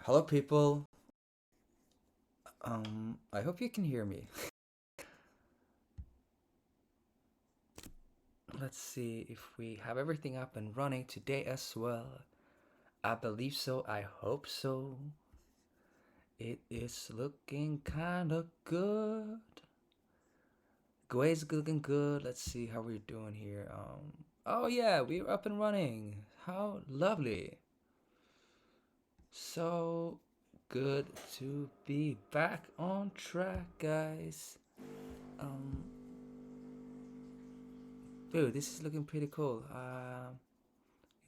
Hello, people. I hope you can hear me. Let's see if we have everything up and running today as well. I believe so. I hope so. It is looking kind of good. Gway's looking good. Let's see how we're doing here. Oh yeah, we're up and running. How lovely. So good to be back on track, guys. Dude, this is looking pretty cool.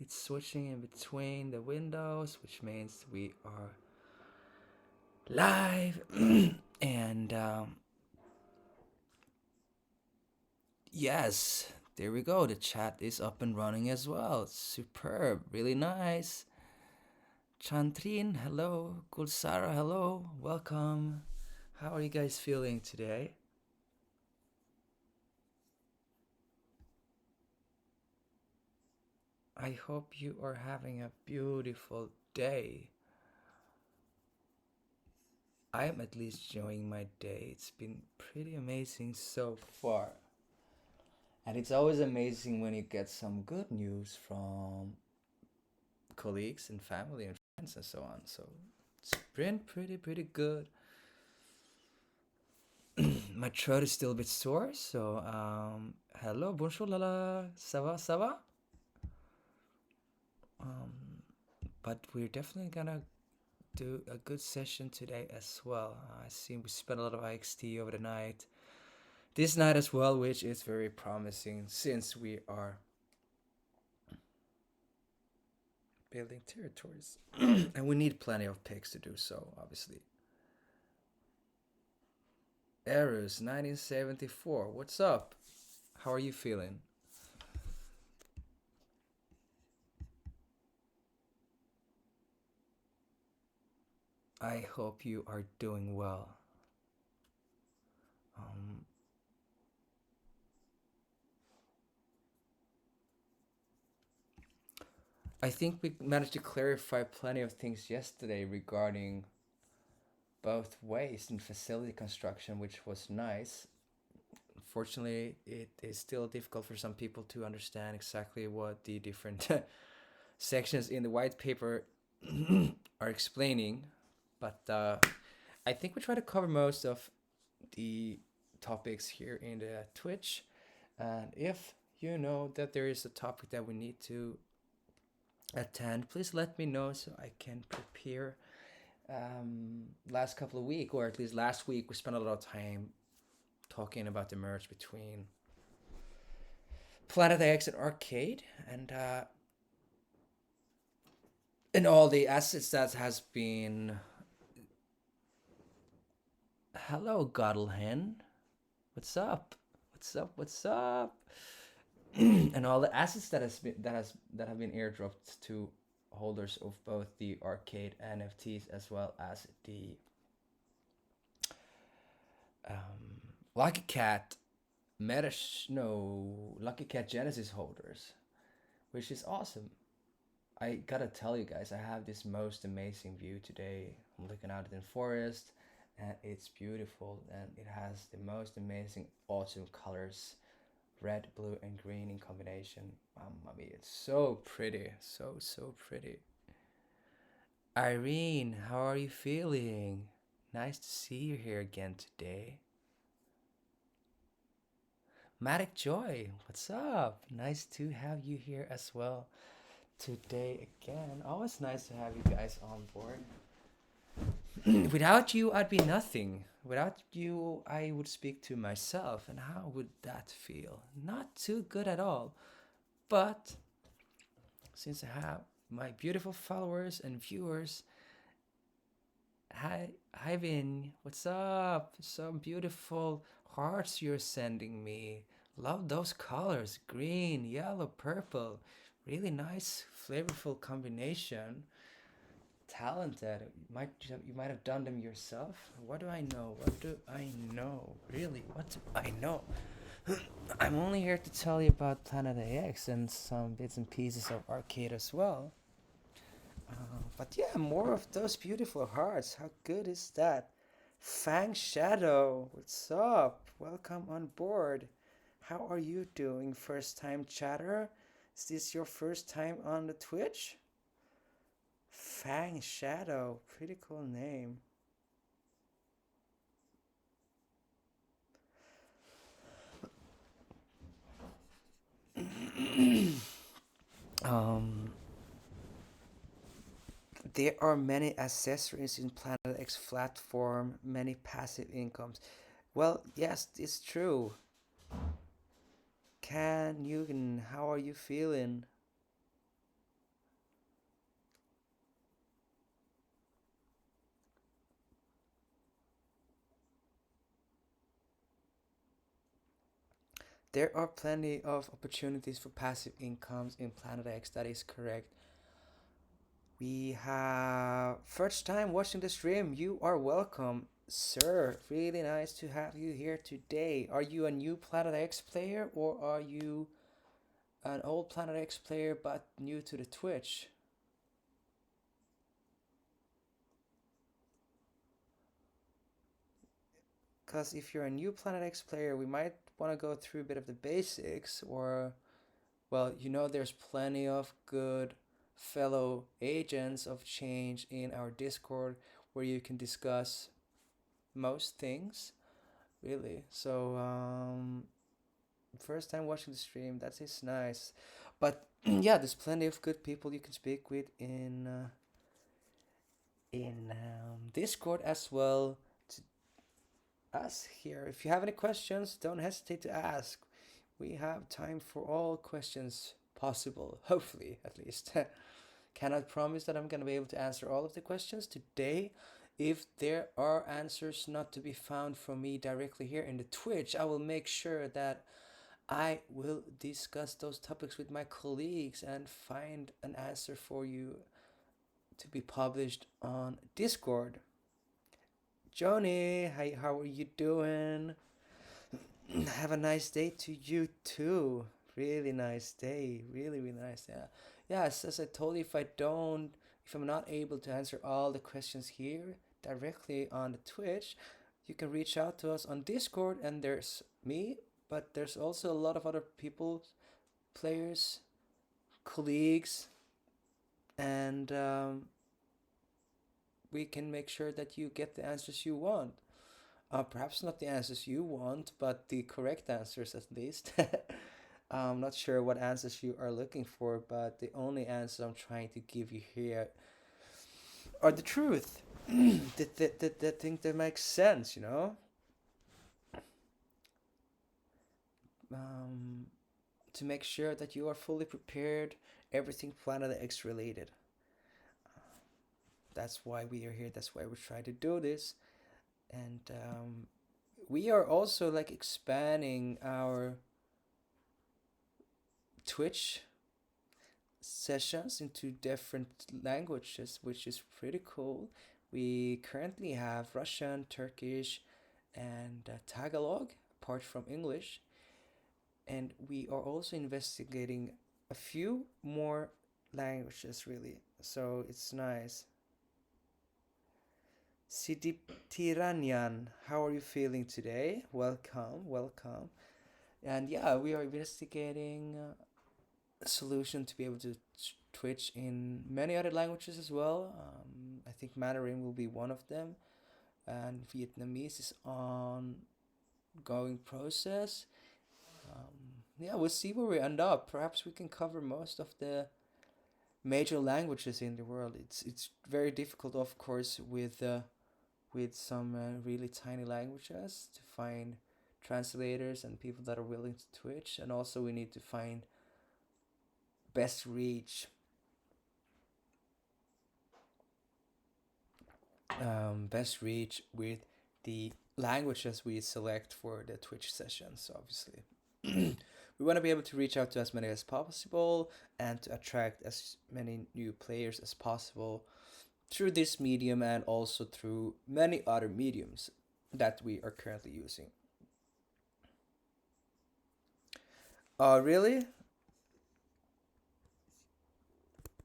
It's switching in between the windows, which means we are live. And yes, there we go. The chat is up and running as well. Superb, really nice. Chantrin, hello. Gulsara, hello. Welcome. How are you guys feeling today? I hope you are having a beautiful day. I am at least enjoying my day. It's been pretty amazing so far. And it's always amazing when you get some good news from colleagues and family and friends and so on. So it's been pretty good. My throat is still a bit sore, so hello, bonjour, lala, ça va, ça va? But we're definitely gonna do a good session today as well. I see we spent a lot of IXT over the night. This night as well, which is very promising since we are building territories. And we need plenty of picks to do so, obviously. Eros 1974, what's up? How are you feeling? I hope you are doing well. I think we managed to clarify plenty of things yesterday regarding both waste and facility construction, which was nice. Unfortunately, it is still difficult for some people to understand exactly what the different sections in the white paper are explaining. But I think we try to cover most of the topics here in the Twitch. And if you know that there is a topic that we need to attend, please let me know so I can prepare. Last couple of weeks, or at least last week, we spent a lot of time talking about the merge between Planet X and Arcade, and all the assets that has been. Hello, Goddelhen. What's up? What's up? What's up? And all the assets that have been airdropped to holders of both the Arcade NFTs as well as the Lucky Cat Lucky Cat Genesis holders, which is awesome. I gotta tell you guys, I have this most amazing view today. I'm looking out at the forest, and it's beautiful, and it has the most amazing autumn colors, red, blue, and green in combination. I mean, it's so pretty, so pretty. Irene, how are you feeling? Nice to see you here again today. Matic Joy, what's up? Nice to have you here as well today again. Always nice to have you guys on board. Without you, I'd be nothing. Without you, I would speak to myself, and how would that feel? Not too good at all. But since I have my beautiful followers and viewers, hi Vin, what's up? Some beautiful hearts you're sending me. Love those colors, green, yellow, purple. Really nice, flavorful combination. Talented. You might have done them yourself. What do I know? What do I know? Really, what do I know? I'm only here to tell you about Planet AX and some bits and pieces of Arcade as well. But yeah, more of those beautiful hearts. How good is that? Fang Shadow, what's up? Welcome on board. How are you doing, first time chatter? Is this your first time on the Twitch? Fang Shadow, pretty cool name. um, there are many accessories in Planet X platform, many passive incomes. Well, yes, it's true. Can Eugen, how are you feeling? There are plenty of opportunities for passive incomes in Planet X, that is correct. We have first time watching the stream. You are welcome, sir. Really nice to have you here today. Are you a new Planet X player or are you an old Planet X player but new to the Twitch? Because if you're a new Planet X player, we might want to go through a bit of the basics, or, well, there's plenty of good fellow agents of change in our Discord where you can discuss most things, really. So, first time watching the stream, that is nice. But yeah, there's plenty of good people you can speak with in Discord as well. To us here, if you have any questions, don't hesitate to ask. We have time for all questions possible, hopefully, at least. Cannot promise that I'm going to be able to answer all of the questions today. If there are answers not to be found from me directly here in the Twitch, I will make sure that I will discuss those topics with my colleagues and find an answer for you to be published on Discord. Joni, hi, how are you doing? Have a nice day to you too. Really nice day. Really, really nice. Yeah. Yes, as I told you, if I'm not able to answer all the questions here directly on the Twitch, you can reach out to us on Discord, and there's me, but there's also a lot of other people, players, colleagues, and we can make sure that you get the answers you want. Perhaps not the answers you want, but the correct answers at least. I'm not sure what answers you are looking for, but the only answer I'm trying to give you here are the truth. The thing that makes sense, Um, to make sure that you are fully prepared, everything Planet X related. That's why we are here. That's why we try to do this, and we are also like expanding our Twitch sessions into different languages, which is pretty cool. We currently have Russian, Turkish, and Tagalog, apart from English, and we are also investigating a few more languages, really. So it's nice. Sidip Tiranian, how are you feeling today? Welcome, welcome. And yeah, we are investigating a solution to be able to Twitch in many other languages as well. I think Mandarin will be one of them, and Vietnamese is on going process. Yeah, we'll see where we end up. Perhaps we can cover most of the major languages in the world. It's very difficult, of course, with some really tiny languages to find translators and people that are willing to Twitch, and also we need to find best reach best reach with the languages we select for the Twitch sessions, obviously. We want to be able to reach out to as many as possible and to attract as many new players as possible through this medium and also through many other mediums that we are currently using. Really?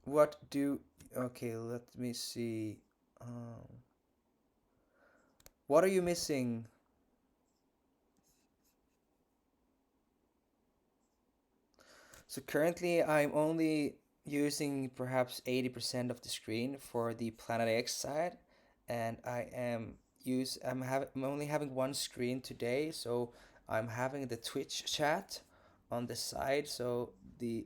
What do Okay, let me see. Um, what are you missing? So currently I'm only using perhaps 80% of the screen for the Planet X side, and I'm only having one screen today, so I'm having the Twitch chat on the side. So the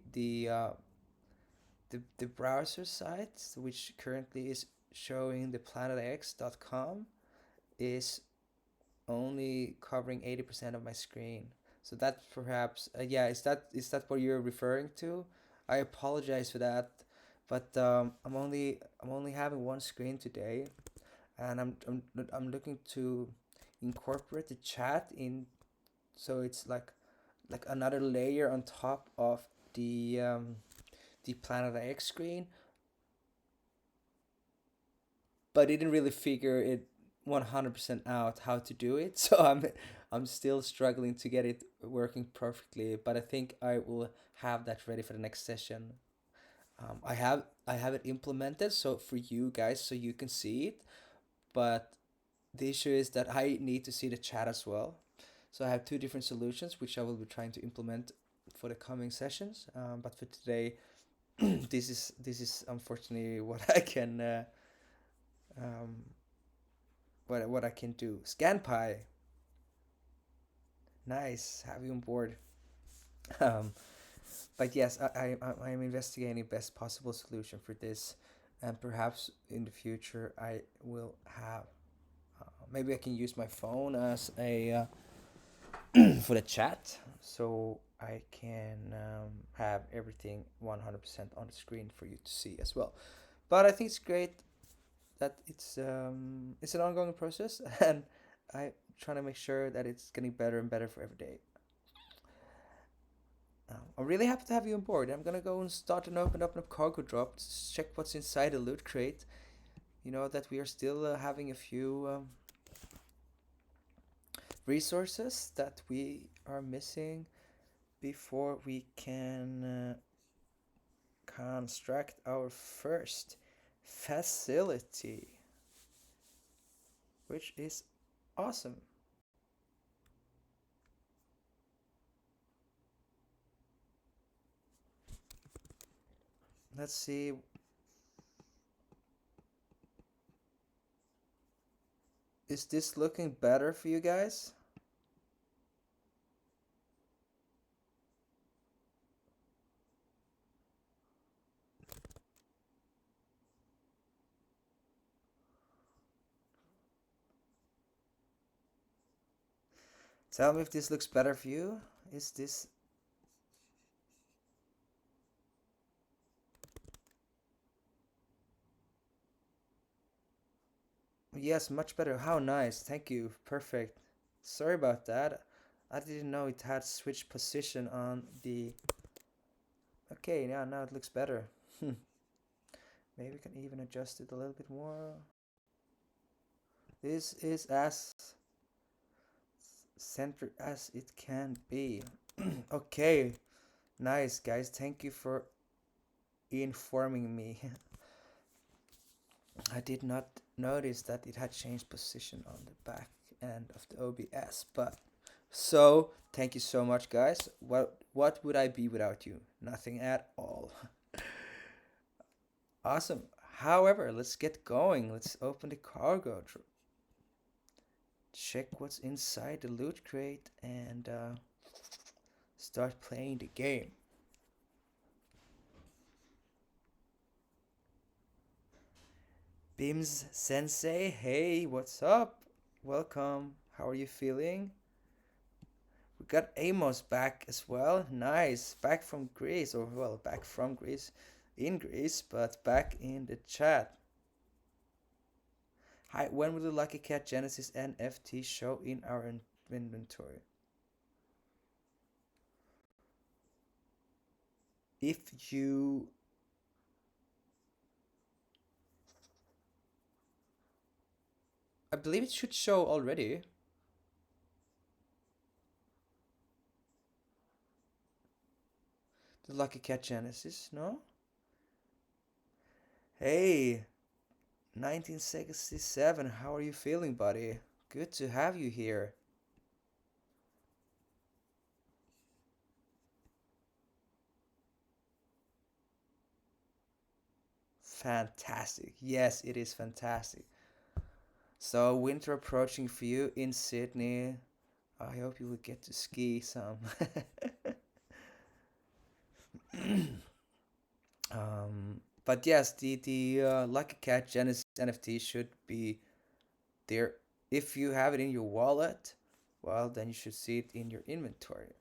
browser site, which currently is showing the planetx.com, is only covering 80% of my screen. So that perhaps yeah, is that what you're referring to? I apologize for that, but I'm only having one screen today, and I'm looking to incorporate the chat in, so it's like another layer on top of the Planet X screen, but I didn't really figure it 100% out how to do it. So I'm still struggling to get it working perfectly, but I think I will have that ready for the next session. I have it implemented so for you guys so you can see it, but the issue is that I need to see the chat as well. So I have two different solutions which I will be trying to implement for the coming sessions. But for today, this is unfortunately what I can um, what I can do. ScanPy, nice, have you on board. Um, but yes, I am investigating best possible solution for this, and perhaps in the future I will have. Maybe I can use my phone as a for the chat, so I can have everything 100% on the screen for you to see as well. But I think it's great that it's an ongoing process, and I'm trying to make sure that it's getting better and better for every day. I'm really happy to have you on board. I'm gonna go and start and open up a cargo drop to check what's inside the loot crate. You know that we are still having a few resources that we are missing before we can construct our first facility, which is awesome. Let's see. Is this looking better for you guys? Tell me if this looks better for you. Is this... Yes, much better. How nice. Thank you. Perfect. Sorry about that. I didn't know it had switched position on the... Okay, yeah, now it looks better. Maybe we can even adjust it a little bit more. This is as centered as it can be. Okay, nice guys. Thank you for informing me. I did not notice that it had changed position on the back end of the OBS, but so thank you so much, guys. What would I be without you? Nothing at all. Awesome. However, let's get going. Let's open the cargo. Check what's inside the loot crate and start playing the game. Bims Sensei, hey, what's up? Welcome. How are you feeling? We got Amos back as well. Nice. Back from Greece, or well, back from Greece, in Greece, but back in the chat. Hi, when will the Lucky Cat Genesis NFT show in our inventory? If you... I believe it should show already. The Lucky Cat Genesis, no? Hey, 1967, how are you feeling, buddy? Good to have you here. Fantastic. Yes, it is fantastic. So, winter approaching for you in Sydney. I hope you will get to ski some. But yes, the Lucky Cat Genesis NFT should be there. If you have it in your wallet, well, then you should see it in your inventory.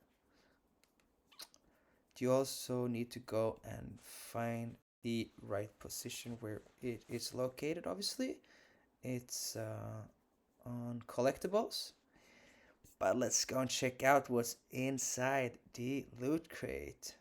You also need to go and find the right position where it is located, obviously. It's on collectibles. But let's go and check out what's inside the loot crate.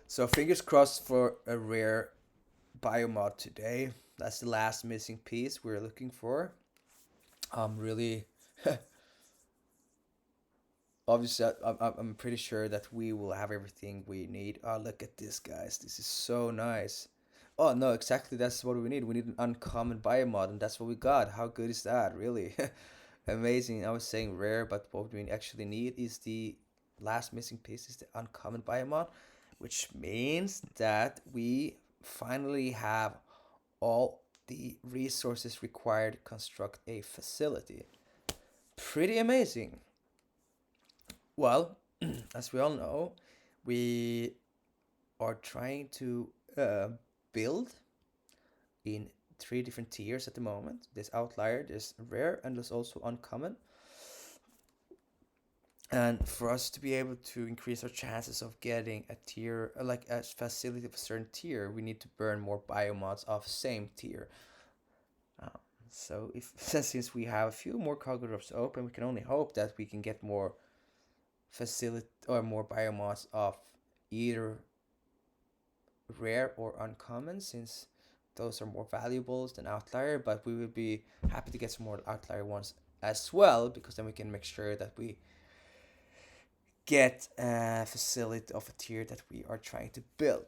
So fingers crossed for a rare biomod today. That's the last missing piece we're looking for. I'm really obviously I'm pretty sure that we will have everything we need. Oh, look at this, guys. This is so nice. Oh no, exactly. That's what we need. We need an uncommon biomod, and that's what we got. How good is that? Really amazing. I was saying rare, but what we actually need is the last missing piece is the uncommon biomod, which means that we finally have all the resources required to construct a facility. Pretty amazing. Well, as we all know, we are trying to build in three different tiers at the moment. There's outlier, there's rare, and there's also uncommon. And for us to be able to increase our chances of getting a tier, like a facility of a certain tier, we need to burn more biomods of same tier. Um, so if since we have a few more cargo drops open, we can only hope that we can get more facility or more biomods of either rare or uncommon, since those are more valuables than outlier. But we would be happy to get some more outlier ones as well, because then we can make sure that we get a facility of a tier that we are trying to build.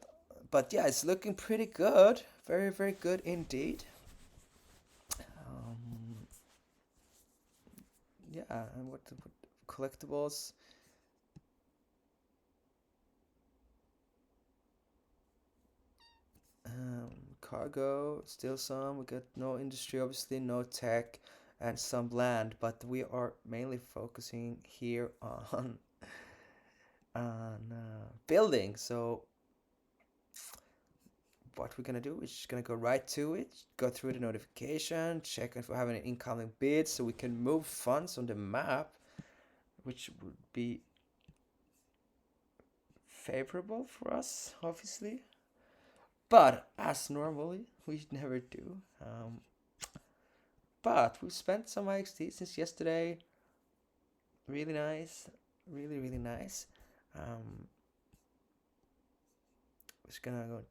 But yeah, it's looking pretty good. Very, very good indeed. Um, yeah, and what collectibles? Cargo, still some. We got no industry, obviously, no tech, and some land. But we are mainly focusing here on building. So what we're gonna do is just gonna go right to it, go through the notification, check if we have any incoming bids, so we can move funds on the map, which would be favorable for us, obviously. But as normally, we never do. But we've spent some IXT since yesterday. Really nice, really really nice. Um, just gonna go.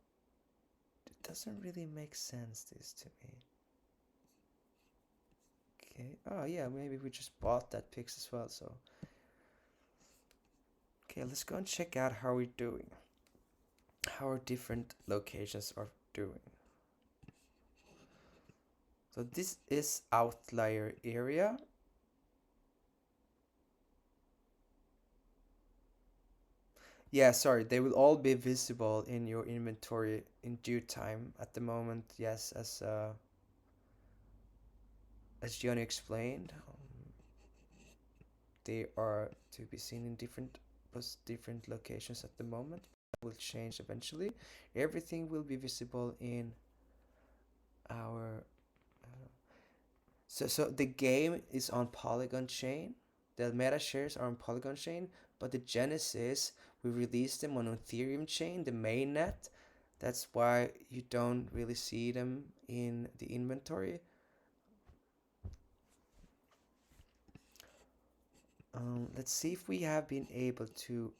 It doesn't really make sense this to me. Okay. Oh yeah, maybe we just bought that pix as well. So okay, let's go and check out how we're doing. How our different locations are doing. So this is outlier area. Yeah, sorry, they will all be visible in your inventory in due time. At the moment, yes, as Johnny explained, they are to be seen in different locations at the moment. That will change eventually. Everything will be visible in our. So the game is on Polygon chain. The meta shares are on Polygon chain, but the Genesis we released them on Ethereum chain, the mainnet. That's why you don't really see them in the inventory. Let's see if we have been able to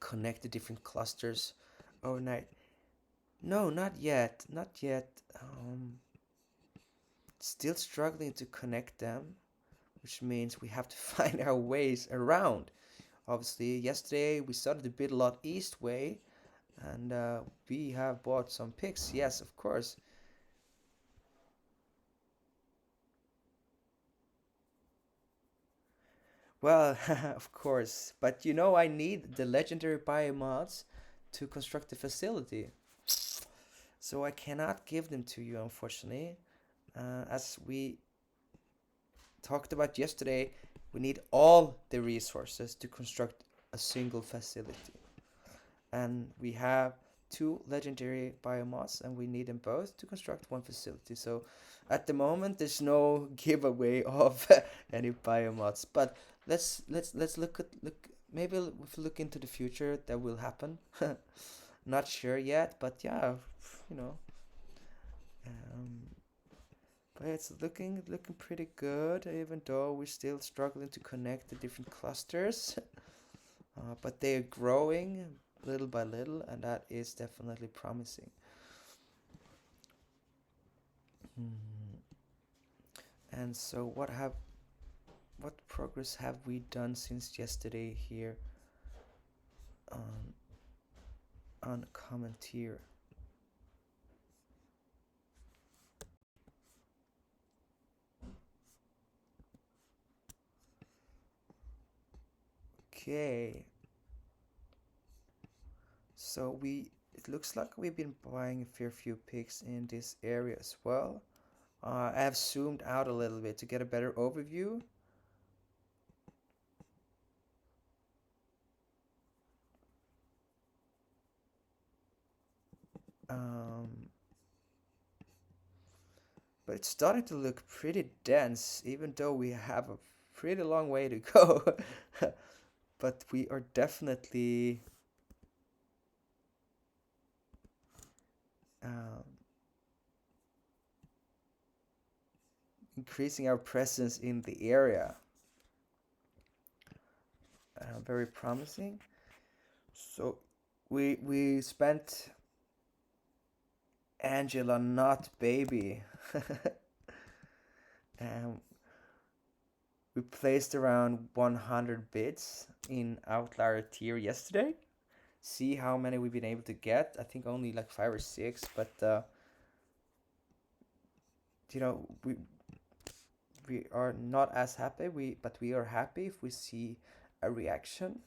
connect the different clusters overnight. No, not yet. Not yet. Still struggling to connect them, which means we have to find our ways around. Obviously, yesterday we started a bit a lot east way, and we have bought some picks. Yes, of course. Well, of course. But you know, I need the legendary biomods to construct the facility. So I cannot give them to you, unfortunately. As we talked about yesterday, we need all the resources to construct a single facility. And we have two legendary biomods, and we need them both to construct one facility. So at the moment, there's no giveaway of any biomods. But let's look. Maybe if we look into the future, that will happen. Not sure yet, but yeah, you know. Um, but it's looking pretty good, even though we're still struggling to connect the different clusters. But they are growing little by little, and that is definitely promising. Hmm. And so, what progress have we done since yesterday here on comment here? Okay, so it looks like we've been buying a fair few picks in this area as well. I have zoomed out a little bit to get a better overview. Um, but it's starting to look pretty dense, even though we have a pretty long way to go. But we are definitely um, increasing our presence in the area. Very promising. So we spent Angela, not baby. um, we placed around 100 bids in outlier tier yesterday. See how many we've been able to get. I think only like 5 or 6, but you know, we are not as happy. But we are happy if we see a reaction.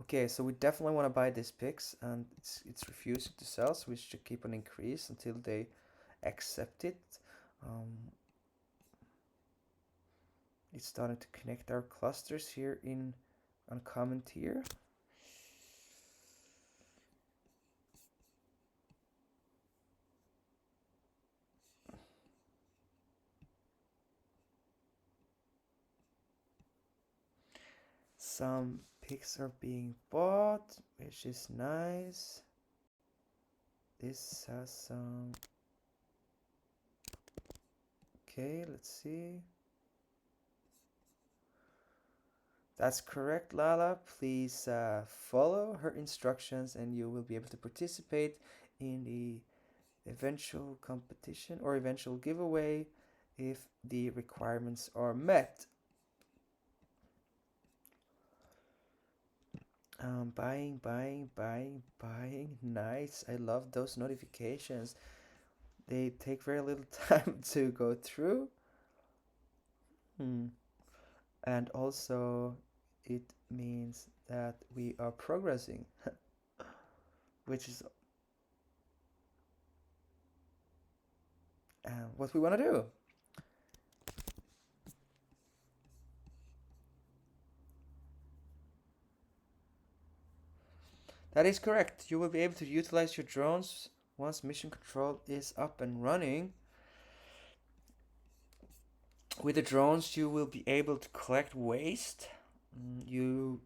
Okay, so we definitely want to buy these picks, and it's refusing to sell, so we should keep on increase until they accept it. Um, it's starting to connect our clusters here in uncommon tier. Some picks are being bought, which is nice. This has some. Okay, let's see. That's correct, Lala. Please follow her instructions and you will be able to participate in the eventual competition or eventual giveaway if the requirements are met. Buying. Nice. I love those notifications. They take very little time to go through. Hmm. And also, it means that we are progressing, which is what we want to do. That is correct. You will be able to utilize your drones once mission control is up and running. With the drones, you will be able to collect waste. You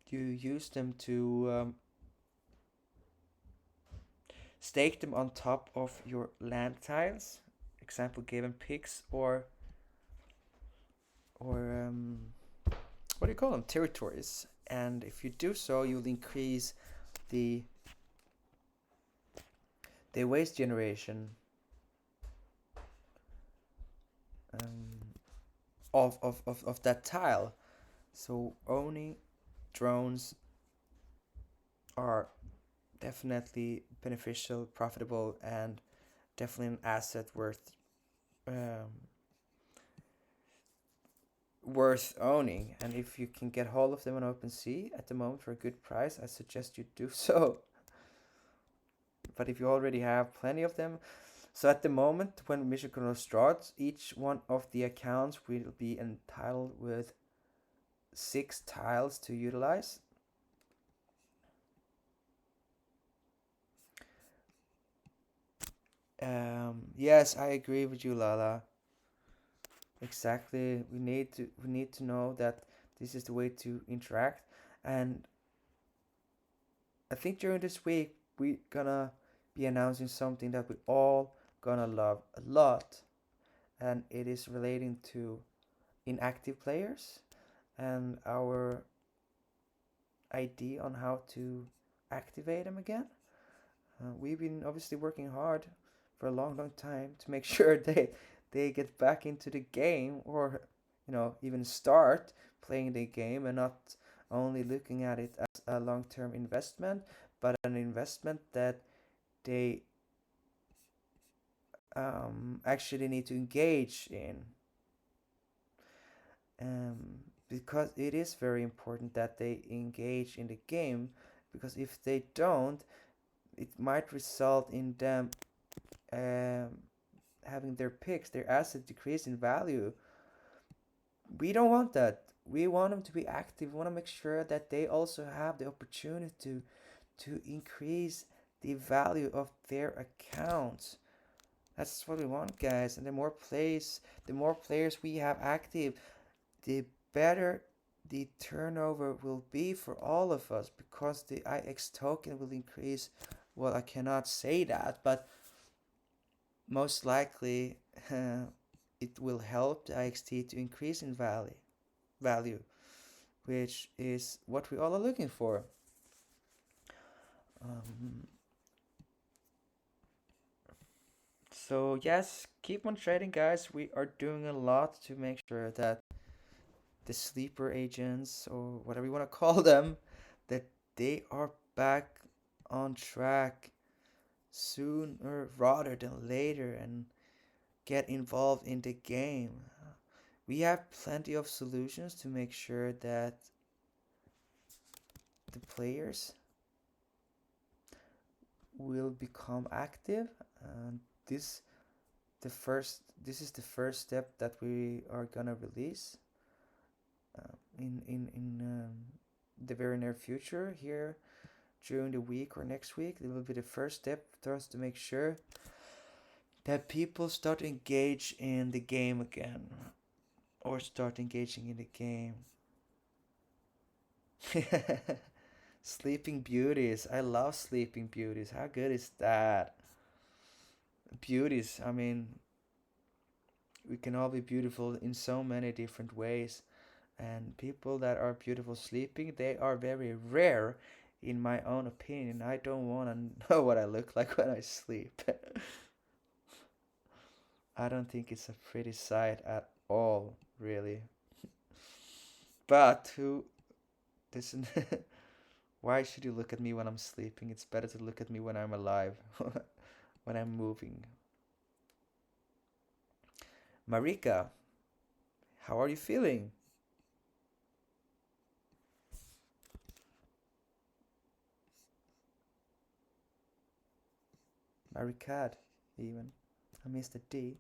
use them to stake them on top of your land tiles. Example given pigs or what do you call them, territories. And if you do so, you'll increase the waste generation of that tile. So owning drones are definitely beneficial, profitable, and definitely an asset worth owning. And if you can get hold of them on OpenSea at the moment for a good price, I suggest you do so. But if you already have plenty of them, so at the moment when Mission Control starts, each one of the accounts will be entitled with 6 tiles to utilize. Yes, I agree with you, Lala. Exactly. We need to know that this is the way to interact. And I think during this week we're gonna be announcing something that we all gonna love a lot, and it is relating to inactive players and our idea on how to activate them again. We've been obviously working hard for a long time to make sure they get back into the game, or even start playing the game, and not only looking at it as a long-term investment, but an investment that they actually need to engage in. Because it is very important that they engage in the game, because if they don't, it might result in them having their picks, their assets decrease in value. We don't want that. We want them to be active. We want to make sure that they also have the opportunity to increase the value of their accounts. That's what we want, guys. And the more players we have active, the better the turnover will be for all of us, because the IX token will increase. Well, I cannot say that, but most likely it will help the IXT to increase in value, which is what we all are looking for. So yes, keep on trading, guys. We are doing a lot to make sure that the sleeper agents, or whatever you want to call them, that they are back on track sooner rather than later and get involved in the game. We have plenty of solutions to make sure that the players will become active, and this is the first step that we are gonna release in the very near future, here during the week or next week. It will be the first step for us to make sure that people start to engage in the game again, or start engaging in the game. Sleeping Beauties. I love Sleeping Beauties. How good is that? Beauties. I mean, we can all be beautiful in so many different ways. And people that are beautiful sleeping, they are very rare, in my own opinion. I don't want to know what I look like when I sleep. I don't think it's a pretty sight at all, really. But who doesn't? Why should you look at me when I'm sleeping? It's better to look at me when I'm alive, when I'm moving. Marika, how are you feeling? Marikad, even. I missed the D.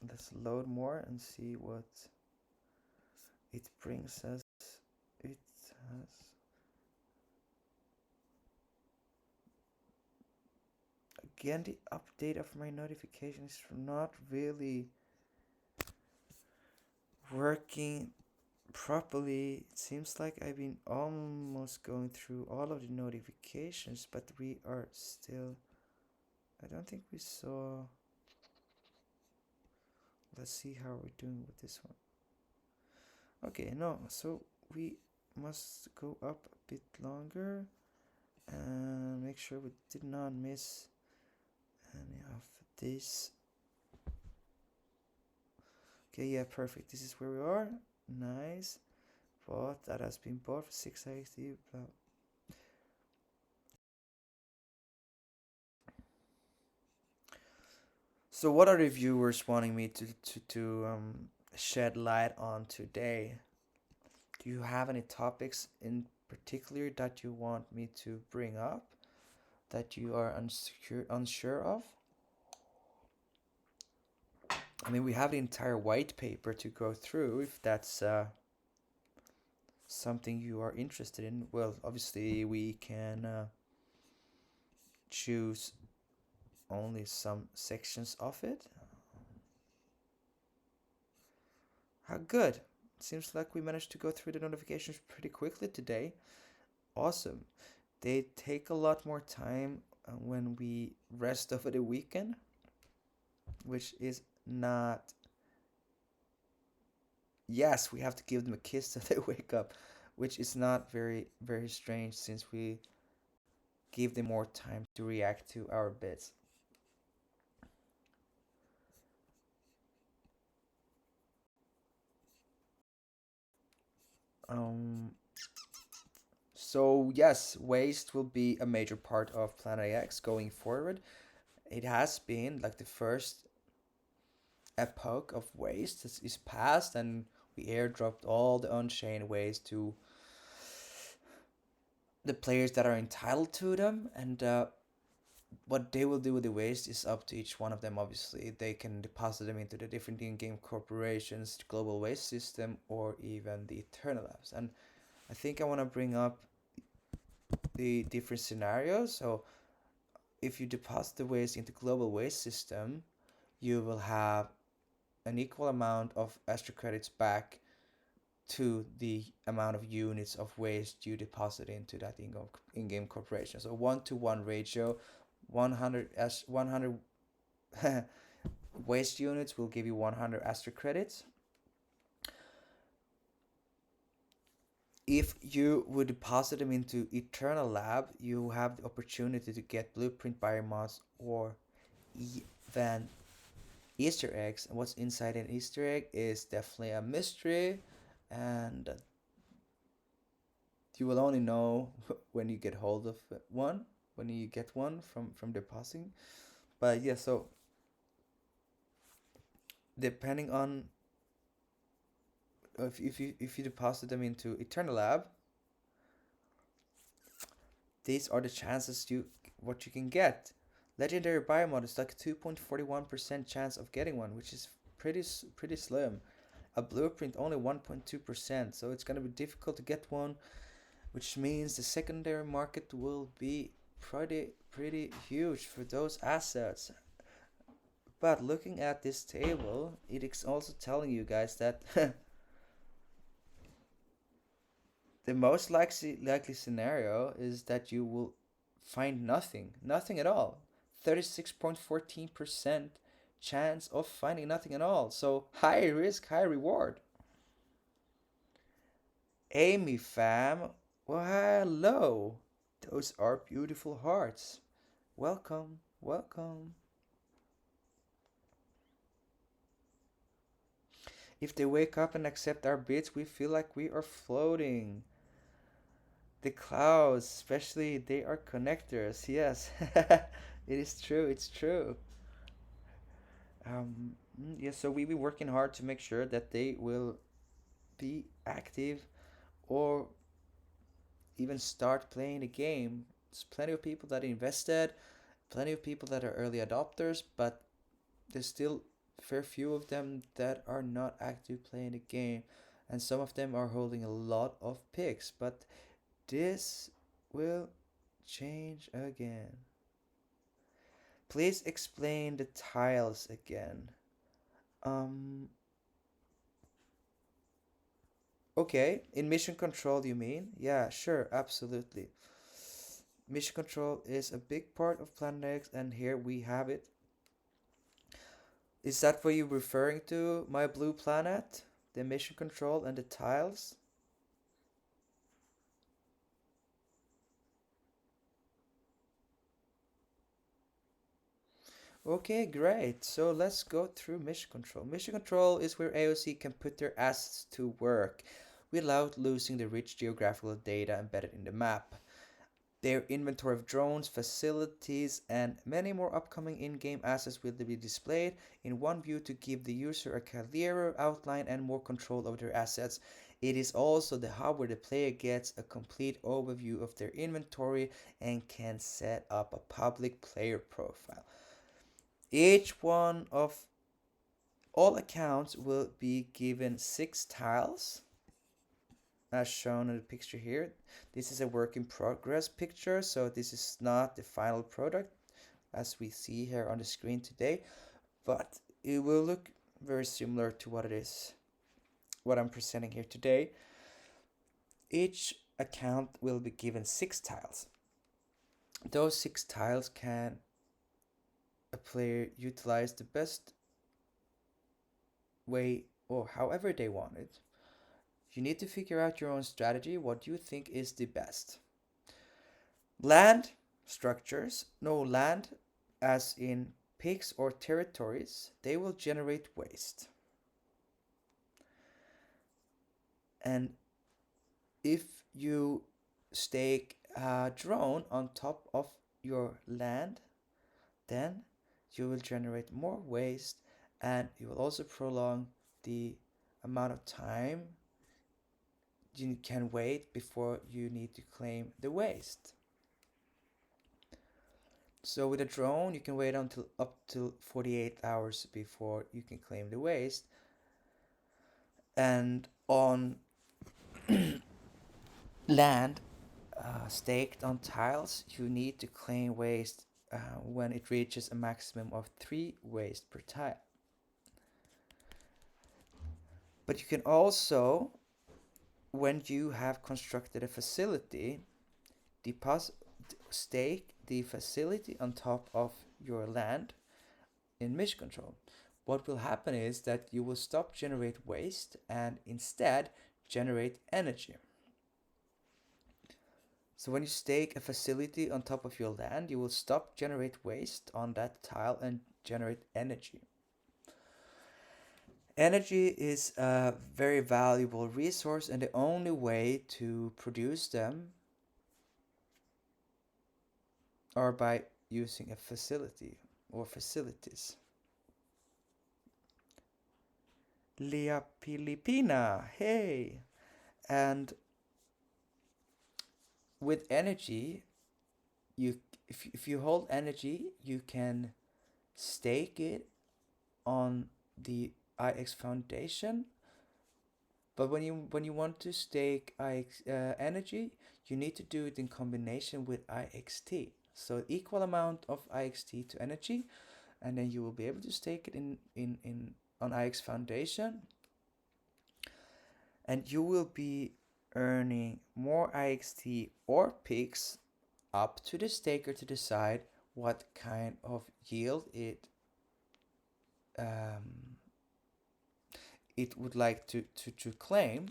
Let's load more and see what it brings us. It has again, the update of my notifications is not really working properly. It seems like I've been almost going through all of the notifications, but we are still. I don't think we saw. Let's see how we're doing with this one. Okay, no, so we must go up a bit longer and make sure we did not miss any of this. Okay, yeah, perfect. This is where we are. Nice. But that has been bought for 680. So what are the viewers wanting me to shed light on today? Do you have any topics in particular that you want me to bring up that you are unsure of? I mean, we have the entire white paper to go through if that's something you are interested in. Well, obviously we can choose only some sections of it. How good. Seems like we managed to go through the notifications pretty quickly today. Awesome. They take a lot more time when we rest over the weekend, which is not. Yes, we have to give them a kiss so they wake up, which is not very, very strange since we give them more time to react to our bits. Um, so yes, waste will be a major part of Planet X going forward. It has been like the first epoch of waste is past, and we airdropped all the on-chain waste to the players that are entitled to them, and what they will do with the waste is up to each one of them. Obviously, they can deposit them into the different in-game corporations, global waste system, or even the Eternal Labs. And I think I want to bring up the different scenarios. So if you deposit the waste into global waste system, you will have an equal amount of Astro credits back to the amount of units of waste you deposit into that in-game corporation. So 1-to-1 ratio, 100 waste units will give you 100 Astro credits. If you would deposit them into Eternal Lab, you have the opportunity to get blueprint biomods or even Easter eggs. And what's inside an Easter egg is definitely a mystery, and you will only know when you get hold of one, when you get one from depositing. But yeah, so depending on if you deposit them into Eternal Lab, these are the chances what you can get. Legendary biomod is like 2.41% chance of getting one, which is pretty slim. A blueprint only 1.2%, so it's gonna be difficult to get one, which means the secondary market will be pretty huge for those assets. But looking at this table, it is also telling you guys that the most likely scenario is that you will find nothing at all. 36.14% chance of finding nothing at all. So high risk, high reward. Amy fam, well, hello. Those are beautiful hearts. Welcome, welcome. If they wake up and accept our bids, we feel like we are floating. The clouds, especially, they are connectors. Yes, it is true. It's true. Yeah, so we be working hard to make sure that they will be active or even start playing the game. There's plenty of people that invested, plenty of people that are early adopters, but there's still a fair few of them that are not active playing the game, and some of them are holding a lot of picks. But this will change again. Please explain the tiles again. Um, Okay, in mission control, you mean? Yeah, sure, absolutely. Mission control is a big part of Planet X, and here we have it. Is that what you're referring to, my blue planet? The mission control and the tiles? Okay, great. So let's go through mission control. Mission control is where AOC can put their assets to work without losing the rich geographical data embedded in the map. Their inventory of drones, facilities, and many more upcoming in-game assets will be displayed in one view to give the user a clearer outline and more control over their assets. It is also the hub where the player gets a complete overview of their inventory and can set up a public player profile. Each one of all accounts will be given 6 tiles as shown in the picture here. This is a work in progress picture, so this is not the final product as we see here on the screen today, but it will look very similar to what I'm presenting here today. Each account will be given 6 tiles. Those 6 tiles can a player utilize the best way or however they want it. You need to figure out your own strategy, what you think is the best. Land structures, no land as in pigs or territories, they will generate waste. And if you stake a drone on top of your land, then you will generate more waste, and you will also prolong the amount of time you can wait before you need to claim the waste. So with a drone, you can wait until up to 48 hours before you can claim the waste. And on land staked on tiles, you need to claim waste when it reaches a maximum of 3 waste per tile. But you can also, when you have constructed a facility, stake the facility on top of your land in mission control. What will happen is that you will stop generate waste and instead generate energy. So when you stake a facility on top of your land, you will stop generate waste on that tile and generate energy. Energy is a very valuable resource, and the only way to produce them are by using a facility or facilities. Lia Pilipina, hey! And with energy, if you hold energy, you can stake it on the IX Foundation. But when you want to stake IX energy, you need to do it in combination with IXT. So equal amount of IXT to energy, and then you will be able to stake it on IX Foundation, and you will be earning more IXT or picks up to the staker to decide what kind of yield it would like to claim.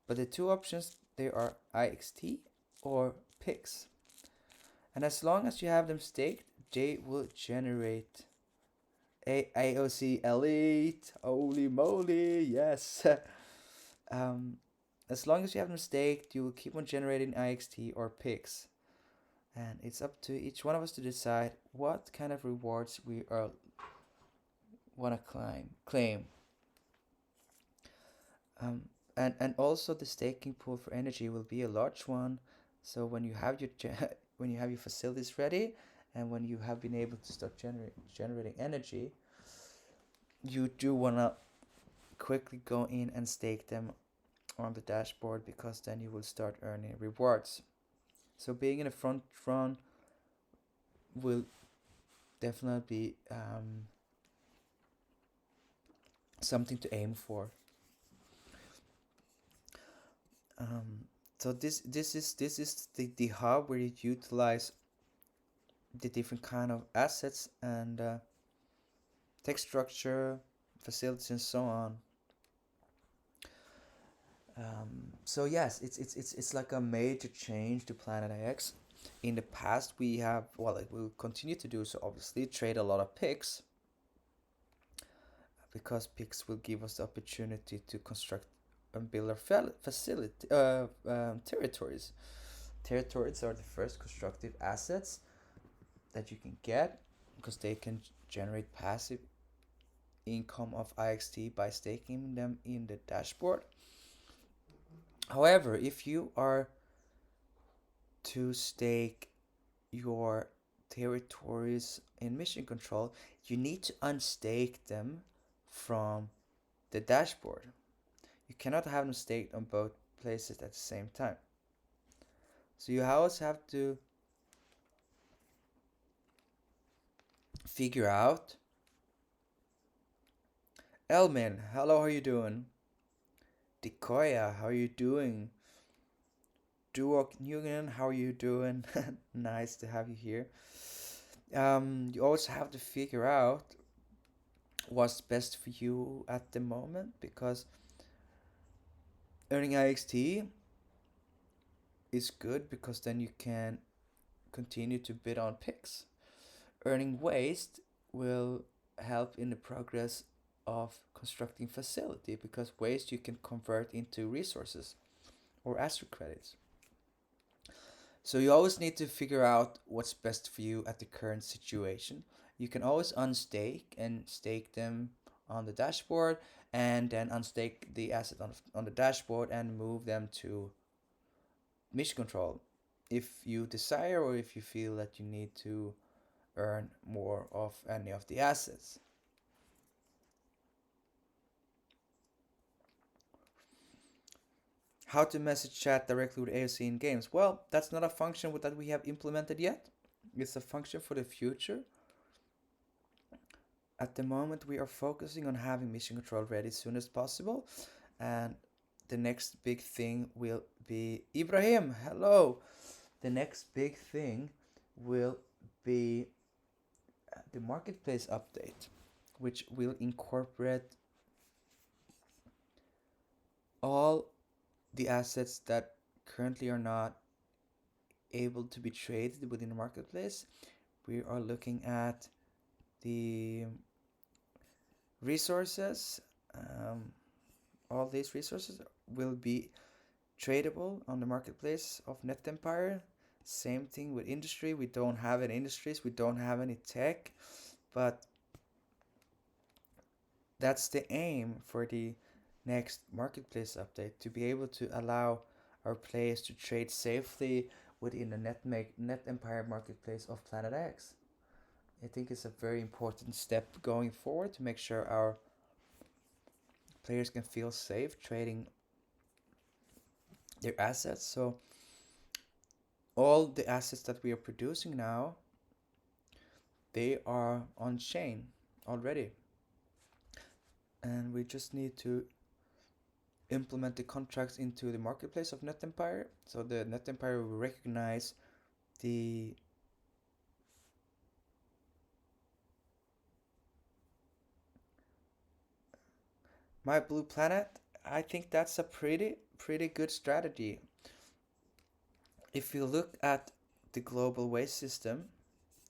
But the two options, they are IXT or picks. And as long as you have them staked, they will generate a AOC Elite. Holy moly, yes. As long as you have them staked, you will keep on generating IXT or picks. And it's up to each one of us to decide what kind of rewards we want to claim. And also the staking pool for energy will be a large one. So when you have your facilities ready, and when you have been able to start generating energy, you do want to quickly go in and stake them on the dashboard, because then you will start earning rewards. So being in the front run will definitely be something to aim for. So this is the hub where you utilize the different kind of assets and text structure, facilities, and so on. So yes, it's like a major change to Planet X. In the past, we have, well, like we'll continue to do so. Obviously, trade a lot of picks because picks will give us the opportunity to construct and build our territories. Territories are the first constructive assets that you can get because they can generate passive income of IXT by staking them in the dashboard. However, if you are to stake your territories in mission control, you need to unstake them from the dashboard. You cannot have them staked on both places at the same time. So you always have to figure out. Elmin, hello, how are you doing? Decoya, how are you doing? Duok Nguyen, how are you doing? Nice to have you here. You always have to figure out what's best for you at the moment, because earning IXT is good because then you can continue to bid on picks. Earning waste will help in the progress of constructing facility, because waste you can convert into resources or asset credits. So you always need to figure out what's best for you at the current situation. You can always unstake and stake them on the dashboard, and then unstake the asset on the dashboard and move them to mission control if you desire, or if you feel that you need to earn more of any of the assets. How to message chat directly with AOC in games? Well, that's not a function that we have implemented yet. It's a function for the future. At the moment, we are focusing on having mission control ready as soon as possible, and the next big thing will be Ibrahim. Hello. The next big thing will be the marketplace update, which will incorporate all the assets that currently are not able to be traded within the marketplace. We are looking at the resources. All these resources will be tradable on the marketplace of Net Empire. Same thing with industry. We don't have any industries, we don't have any tech, but that's the aim for the next marketplace update, to be able to allow our players to trade safely within the Net Empire marketplace of Planet X. I think it's a very important step going forward to make sure our players can feel safe trading their assets. So all the assets that we are producing now, they are on chain already, and we just need to implement the contracts into the marketplace of Net Empire, so the Net Empire will recognize the My Blue Planet. I think that's a pretty good strategy. If you look at the global waste system,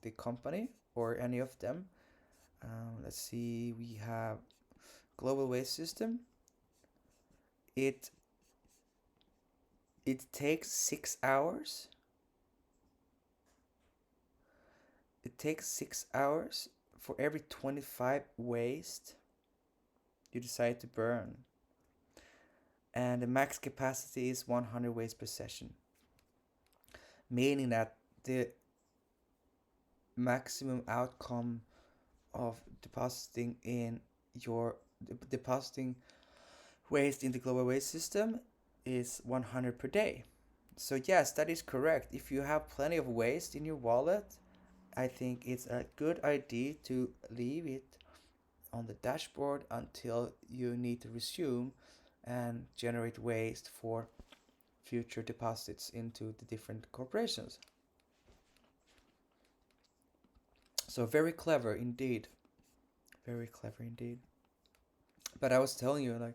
the company or any of them, let's see, we have global waste system. It takes 6 hours. It takes 6 hours for every 25 waste you decide to burn, and the max capacity is 100 waste per session, meaning that the maximum outcome of depositing waste in the global waste system is 100 per day. So yes, that is correct. If you have plenty of waste in your wallet, I think it's a good idea to leave it on the dashboard until you need to resume and generate waste for future deposits into the different corporations. So very clever indeed. Very clever indeed. But I was telling you, like,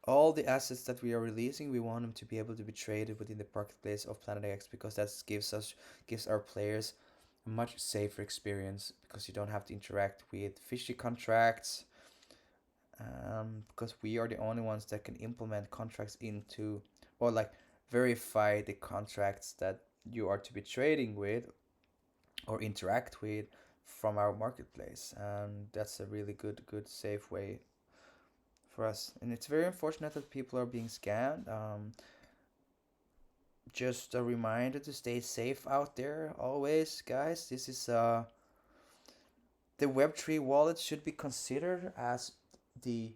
all the assets that we are releasing, we want them to be able to be traded within the marketplace of Planet X, because that gives our players a much safer experience, because you don't have to interact with fishy contracts, because we are the only ones that can implement contracts into, or like verify the contracts that you are to be trading with or interact with from our marketplace. And that's a really good safe way for us. And it's very unfortunate that people are being scammed. Just a reminder to stay safe out there always, guys. This is the Web3 wallet should be considered as the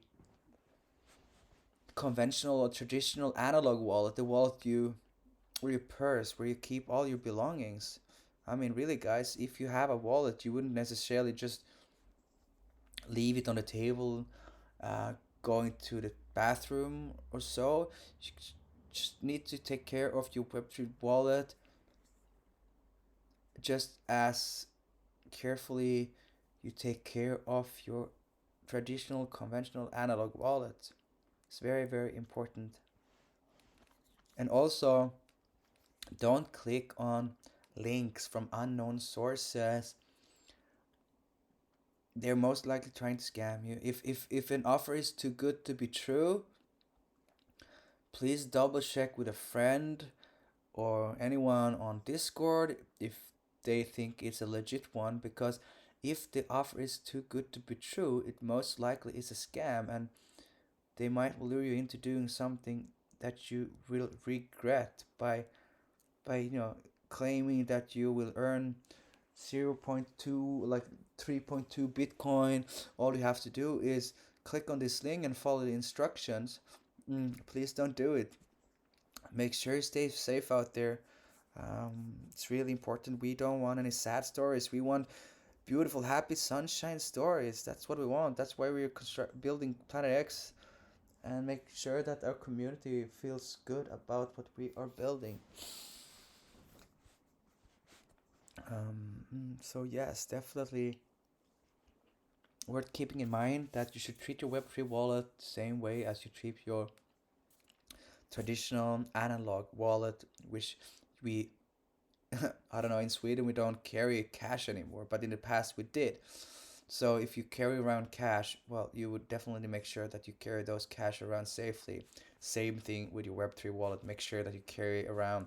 conventional or traditional analog wallet, the wallet or your purse, where you keep all your belongings. I mean, really, guys, if you have a wallet, you wouldn't necessarily just leave it on the table, going to the bathroom or so. You just need to take care of your Web3 wallet just as carefully you take care of your traditional, conventional analog wallet. It's very, very important. And also, don't click on links from unknown sources. They're most likely trying to scam you. If an offer is too good to be true, please double check with a friend or anyone on Discord if they think it's a legit one, because if the offer is too good to be true, it most likely is a scam, and they might lure you into doing something that you will regret by claiming that you will earn 0.2, like 3.2 Bitcoin. All you have to do is click on this link and follow the instructions. Please don't do it. Make sure you stay safe out there. It's really important. We don't want any sad stories. We want beautiful, happy, sunshine stories. That's what we want. That's why we're building Planet X, and make sure that our community feels good about what we are building. So yes, definitely worth keeping in mind that you should treat your Web3 wallet the same way as you treat your traditional analog wallet, which we I don't know, in Sweden we don't carry cash anymore, but in the past we did. So if you carry around cash, well, you would definitely make sure that you carry those cash around safely. Same thing with your Web3 wallet. Make sure that you carry around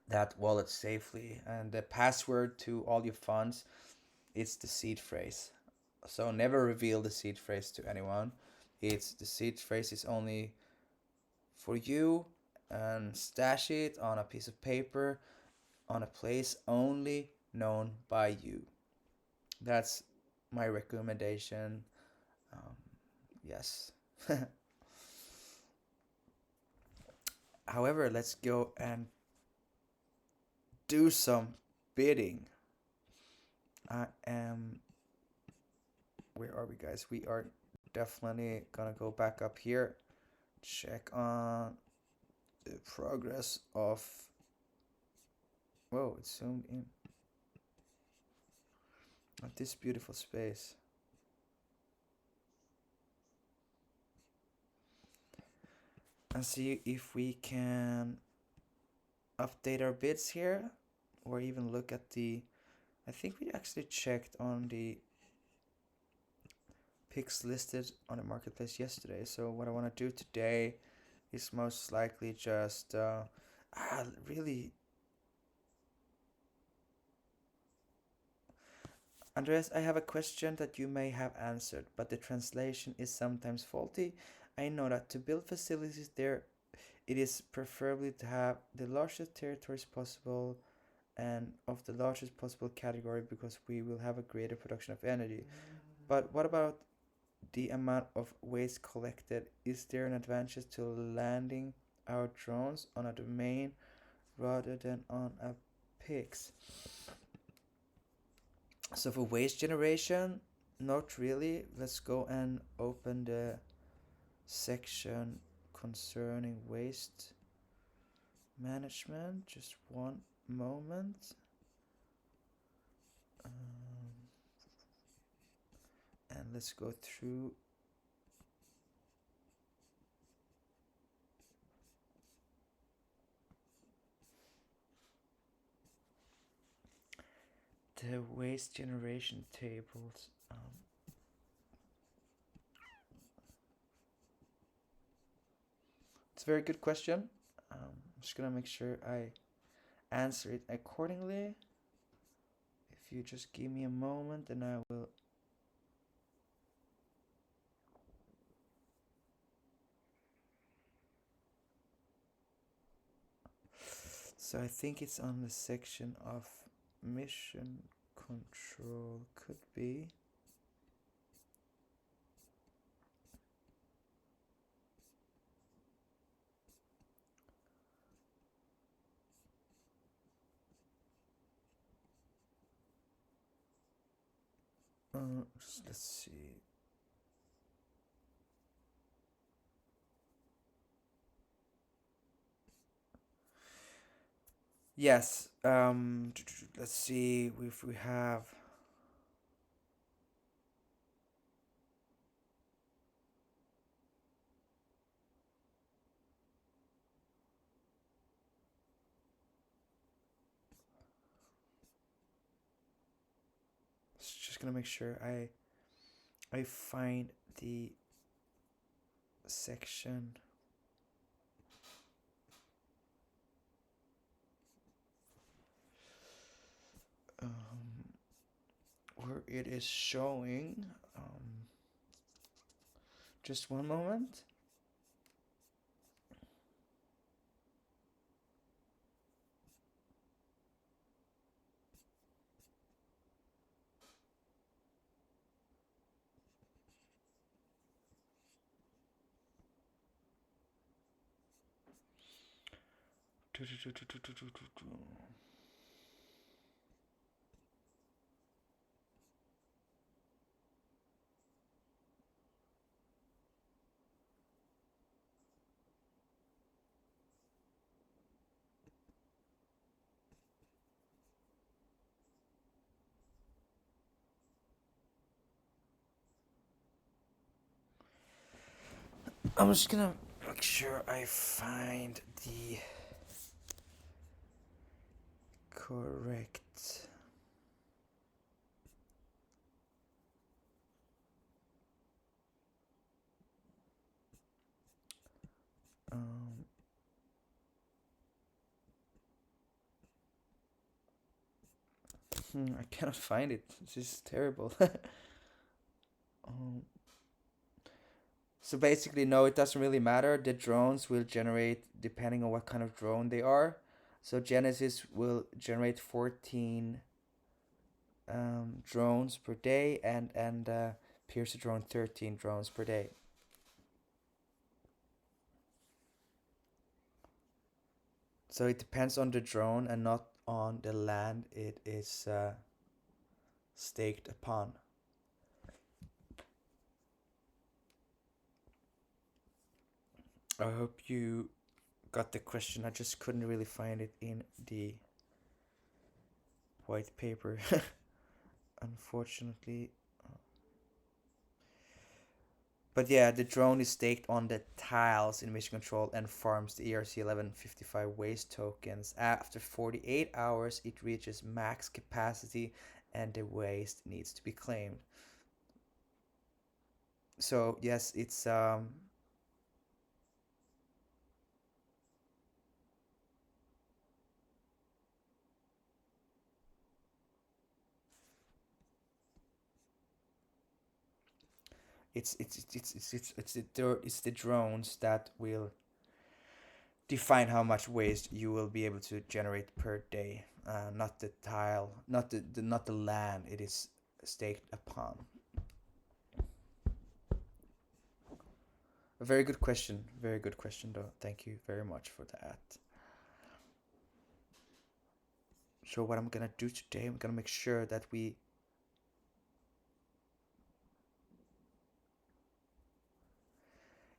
that wallet safely. And the password to all your funds, it's the seed phrase. So never reveal the seed phrase to anyone. It's the seed phrase is only for you, and stash it on a piece of paper on a place only known by you. That's my recommendation. Yes. However, let's go and do some bidding. I am. Where are we, guys? We are definitely gonna go back up here. Check on the progress of. Whoa, it's zoomed in. At this beautiful space. And see if we can update our bids here, or even look at the. I think we actually checked on the picks listed on the marketplace yesterday. So what I want to do today is most likely just really. Andreas, I have a question that you may have answered, but the translation is sometimes faulty. I know that to build facilities there, it is preferably to have the largest territories possible and of the largest possible category, because we will have a greater production of energy. But what about the amount of waste collected? Is there an advantage to landing our drones on a domain rather than on a PIX? So for waste generation, not really. Let's go and open the section concerning waste. management. Just one moment. And let's go through the waste generation tables. It's a very good question. I'm just gonna make sure I answer it accordingly. If you just give me a moment, then I will. So I think it's on the section of mission control. Could be. Let's see. Yes. Let's see if we have. Just gonna make sure I find the section. Where it is showing. Just one moment. I'm just gonna make sure I find the correct. I cannot find it. This is terrible. So basically, no, it doesn't really matter. The drones will generate depending on what kind of drone they are. So Genesis will generate 14 drones per day, and Pierce drone 13 drones per day. So it depends on the drone and not on the land it is staked upon. I hope you got the question. I just couldn't really find it in the white paper, unfortunately. But yeah, the drone is staked on the tiles in mission control and farms the ERC 1155 waste tokens. After 48 hours, it reaches max capacity and the waste needs to be claimed. So yes, it's it's the drones that will define how much waste you will be able to generate per day, not the tile, not the land it is staked upon. A very good question though. Thank you very much for that. So what I'm gonna do today, I'm gonna make sure that we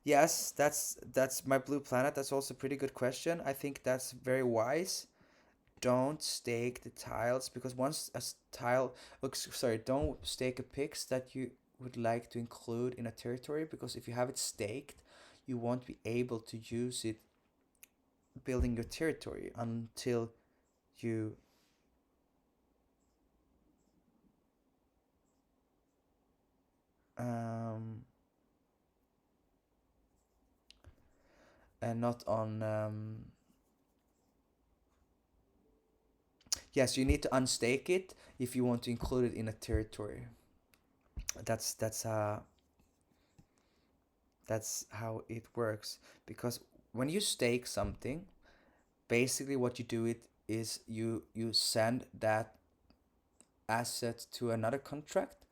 Yes, that's my blue planet. That's also a pretty good question. I think that's very wise. Don't stake the tiles because once tile, looks sorry, don't stake a pix that you would like to include in a territory, because if you have it staked, you won't be able to use it building your territory until you um and not on yes, you need to unstake it if you want to include it in a territory. That's that's how it works, because when you stake something, basically what you do it is you send that asset to another contract,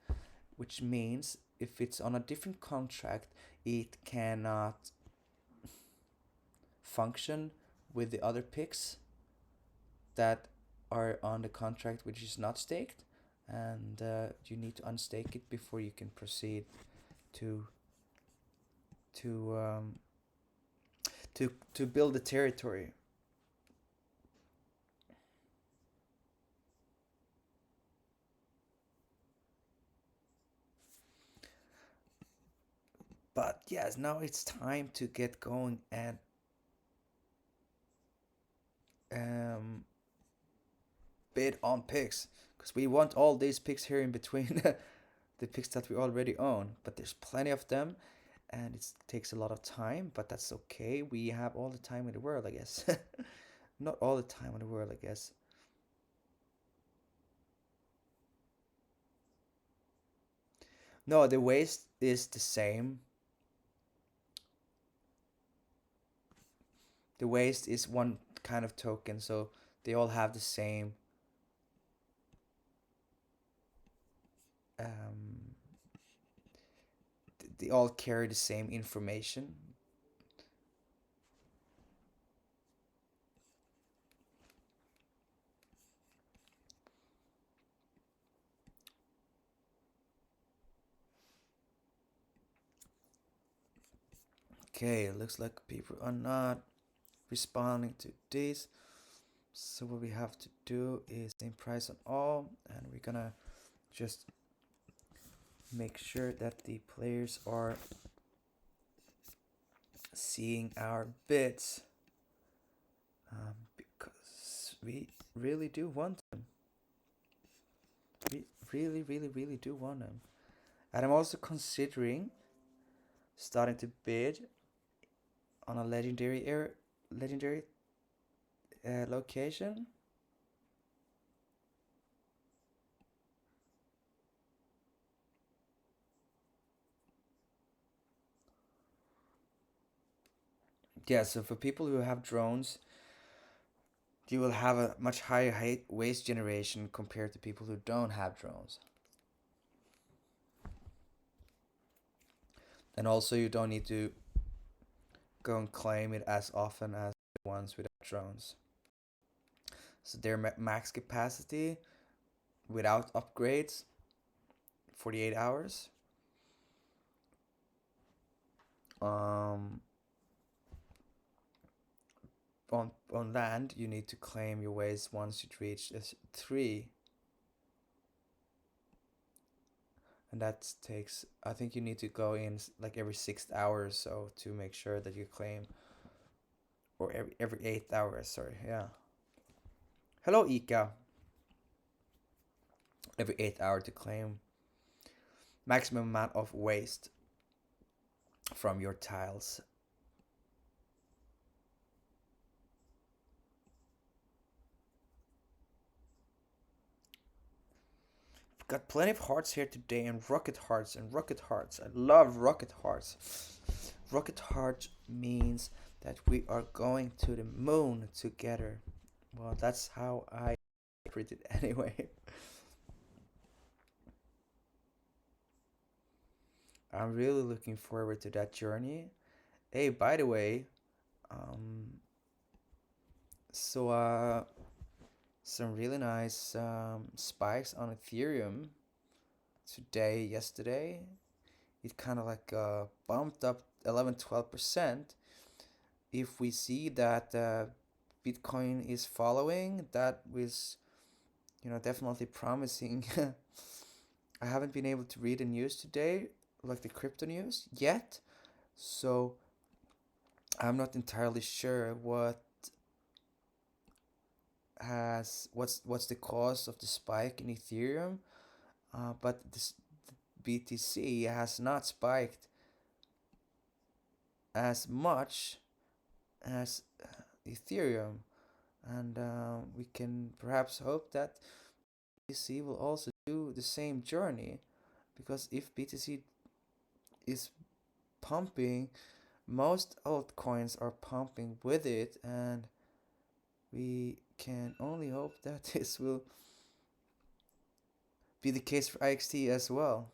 which means if it's on a different contract, it cannot function with the other picks that are on the contract which is not staked, and you need to unstake it before you can proceed to to um, to build a territory. But yes, now it's time to get going and um, bid on picks, because we want all these picks here in between the picks that we already own. But there's plenty of them, and it takes a lot of time. But that's okay. We have all the time in the world, I guess. Not all the time in the world, I guess. No, the waste is the same. The waste is one kind of token, so they all have the same um, they all carry the same information. Okay, it looks like people are not responding to this. So what we have to do is same price on all, and we're gonna just make sure that the players are seeing our bids, because we really do want them. We really, really, really do want them. And I'm also considering starting to bid on a legendary location. Yeah, so for people who have drones, you will have a much higher waste generation compared to people who don't have drones. And also, you don't need to go and claim it as often as the ones without drones. So their max capacity without upgrades, 48 hours. Um, on land, you need to claim your waste once you reach 3, and that takes, I think you need to go in like every 6 hours so to make sure that you claim, or every 8 hours. Sorry, yeah. Hello, Ika. Every 8 hour to claim maximum amount of waste from your tiles. Got plenty of hearts here today, and rocket hearts and rocket hearts. I love rocket hearts. Rocket heart means that we are going to the moon together. Well, that's how I interpret it anyway. I'm really looking forward to that journey. Hey, by the way, um, so some really nice spikes on Ethereum today, yesterday. it kind of like bumped up 11-12%. If we see that Bitcoin is following, that was, definitely promising. I haven't been able to read the news today, like the crypto news yet, so I'm not entirely sure what's the cause of the spike in Ethereum. But this BTC has not spiked as much as Ethereum, and we can perhaps hope that BTC will also do the same journey, because if BTC is pumping, most altcoins are pumping with it, and we can only hope that this will be the case for IXT as well.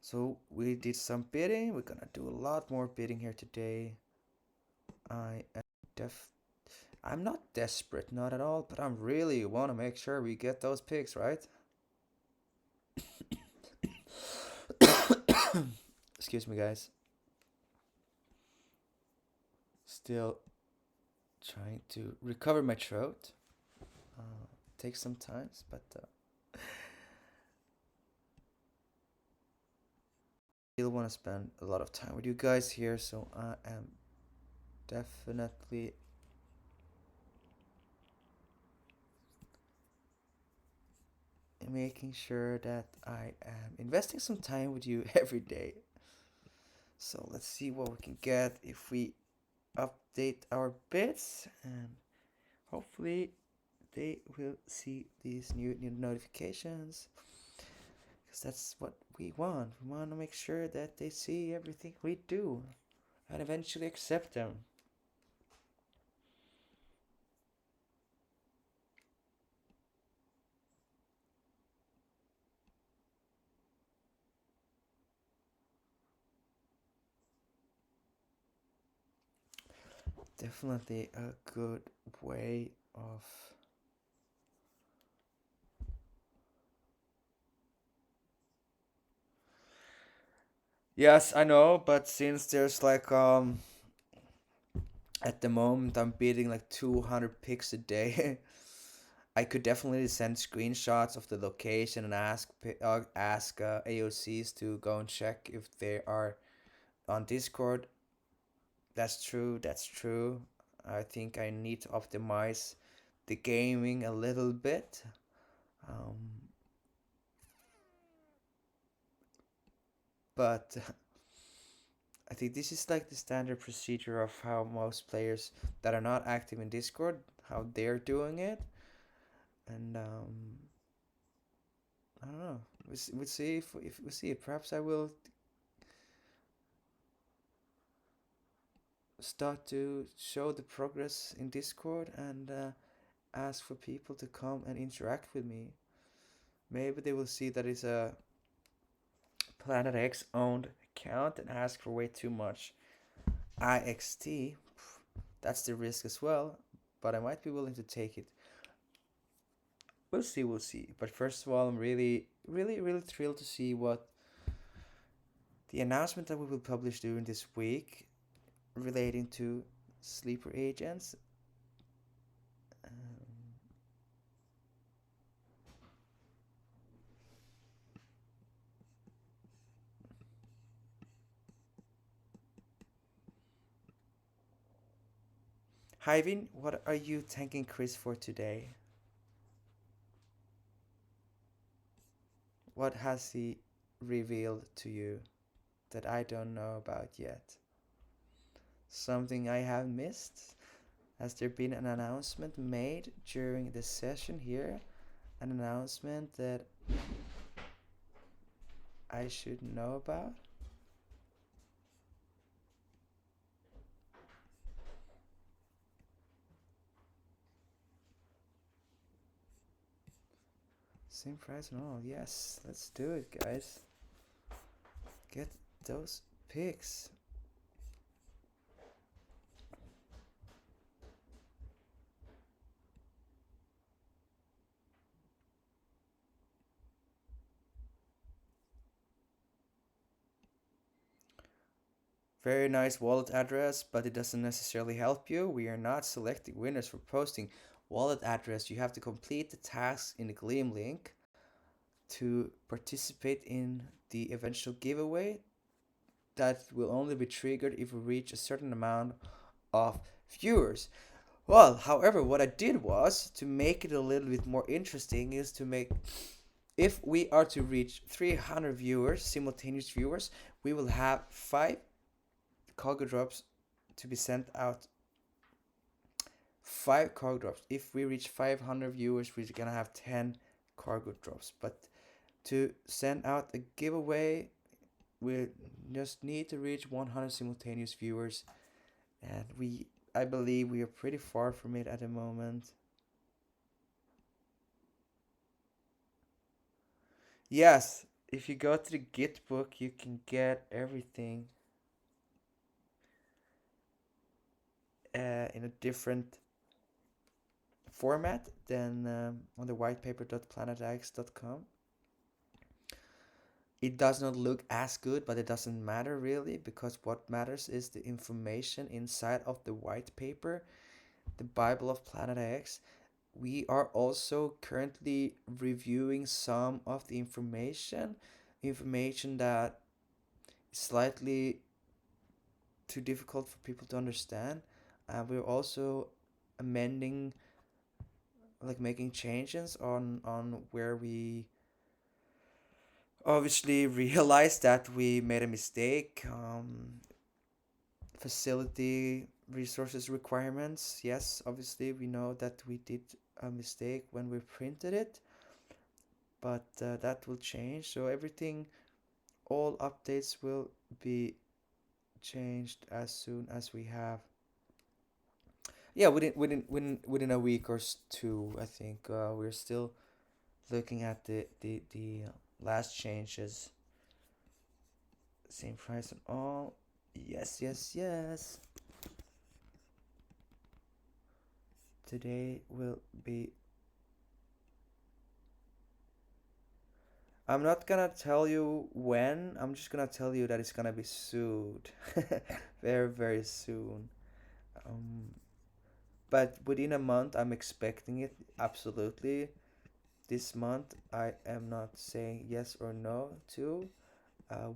So we did some bidding. We're gonna do a lot more bidding here today. I'm not desperate, not at all, but I really want to make sure we get those picks, right? Excuse me, guys. Still trying to recover my throat. Takes some time, but still want to spend a lot of time with you guys here, so I am definitely making sure that I am investing some time with you every day. So let's see what we can get if we update our bits, and hopefully they will see these new notifications, because that's what we want. We want to make sure that they see everything we do and eventually accept them. Definitely a good way of Yes, I know, but since there's like at the moment I'm bidding like 200 picks a day, I could definitely send screenshots of the location and ask AOCs to go and check if they are on Discord. That's true. That's true. I think I need to optimize the gaming a little bit. Um, but I think this is like the standard procedure of how most players that are not active in Discord, how they're doing it. And I don't know. We'll see if we see it. Perhaps I will start to show the progress in Discord and ask for people to come and interact with me. Maybe they will see that it's a Planet X owned account and ask for way too much IXT. That's the risk as well, but I might be willing to take it. We'll see, we'll see. But first of all, I'm really, really, really thrilled to see what the announcement that we will publish during this week relating to sleeper agents. Hyvin, what are you thanking Chris for today? What has he revealed to you that I don't know about yet? Something I have missed? Has there been an announcement made during the session here? An announcement that I should know about? Same price and all. Yes, let's do it, guys. Get those picks. Very nice wallet address, but it doesn't necessarily help you. We are not selecting winners for posting wallet address. You have to complete the task in the Gleam link to participate in the eventual giveaway that will only be triggered if we reach a certain amount of viewers. Well, however, what I did was to make it a little bit more interesting is to make, if we are to reach 300 viewers, simultaneous viewers, we will have 5 cargo drops to be sent out. 5 cargo drops. If we reach 500 viewers, we're gonna have 10 cargo drops. But to send out a giveaway, we just need to reach 100 simultaneous viewers, and I believe we are pretty far from it at the moment. Yes, if you go to the Git book, you can get everything in a different format than on the whitepaper.planetx.com. It does not look as good, but it doesn't matter really, because what matters is the information inside of the white paper, the Bible of Planet X. We are also currently reviewing some of the information that is slightly too difficult for people to understand. We're also amending, like making changes on where we obviously realized that we made a mistake. Facility resources requirements. Yes, obviously we know that we did a mistake when we printed it, but that will change. So everything, all updates will be changed as soon as we have. Yeah, within a week or two, I think. We're still looking at the last changes. Same price and all. Yes, yes, yes. Today will be. I'm not gonna tell you when. I'm just gonna tell you that it's gonna be soon. Very, very soon. Um, but within a month, I'm expecting it absolutely. This month, I am not saying yes or no to.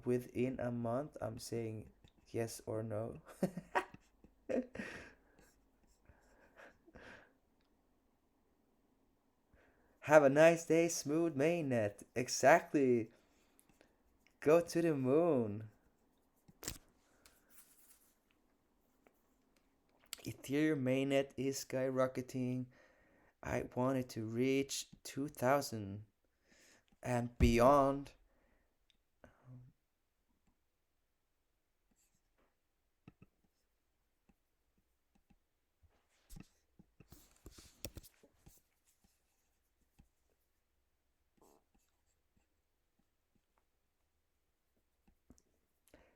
Within a month, I'm saying yes or no. Have a nice day, smooth mainnet. Exactly. Go to the moon. Ethereum mainnet is skyrocketing. I wanted to reach 2000 and beyond.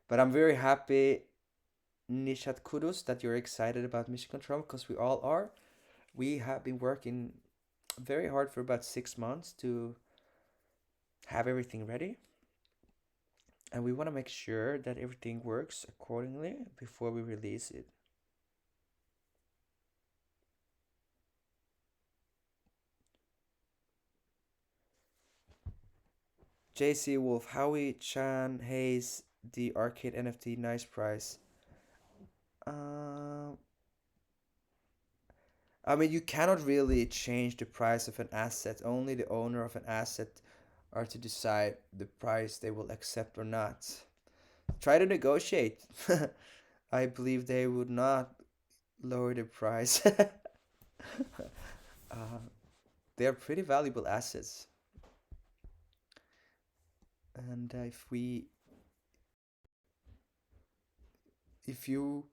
But I'm very happy, Nishat Kudus, that you're excited about mission control, because we all are. We have been working very hard for about 6 months to have everything ready. And we want to make sure that everything works accordingly before we release it. JC Wolf, Howie Chan Hayes, the arcade NFT, nice price. Um, I mean, you cannot really change the price of an asset. Only the owner of an asset are to decide the price they will accept or not. Try to negotiate. I believe they would not lower the price. uh, they are pretty valuable assets. And if you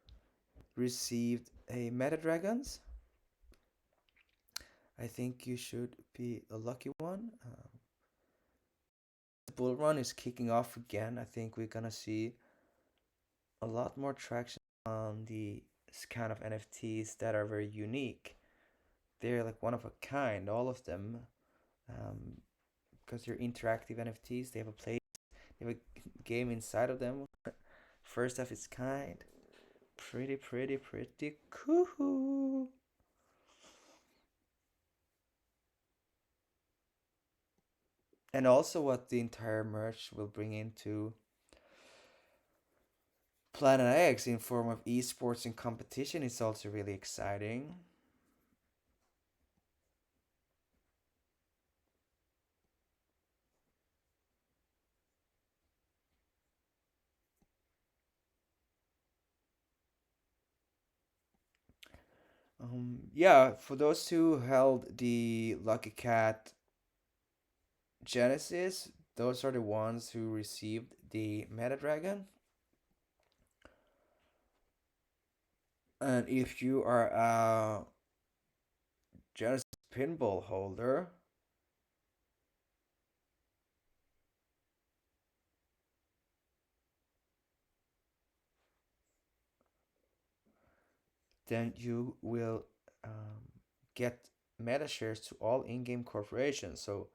received a Meta Dragons, I think you should be a lucky one. The bull run is kicking off again. I think we're gonna see a lot more traction on the kind of NFTs that are very unique. They're like one of a kind, all of them, um, because they're interactive NFTs. They have a place, they have a game inside of them. First of its kind. Pretty cool. And also what the entire merge will bring into Planet X in form of esports and competition is also really exciting. Yeah, for those who held the Lucky Cat Genesis, those are the ones who received the Meta Dragon. And if you are a Genesis pinball holder, then you will get meta shares to all in-game corporations. So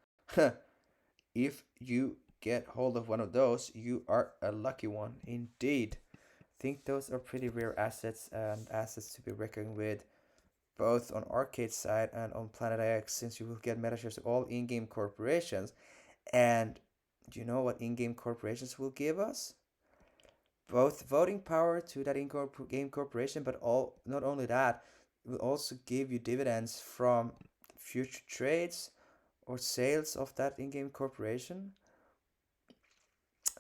if you get hold of one of those, you are a lucky one indeed. I think those are pretty rare assets and assets to be reckoned with both on arcade side and on Planet X, since you will get meta shares to all in-game corporations. And do you know what in-game corporations will give us? Both voting power to that in-game corporation, but all not only that, it will also give you dividends from future trades or sales of that in-game corporation.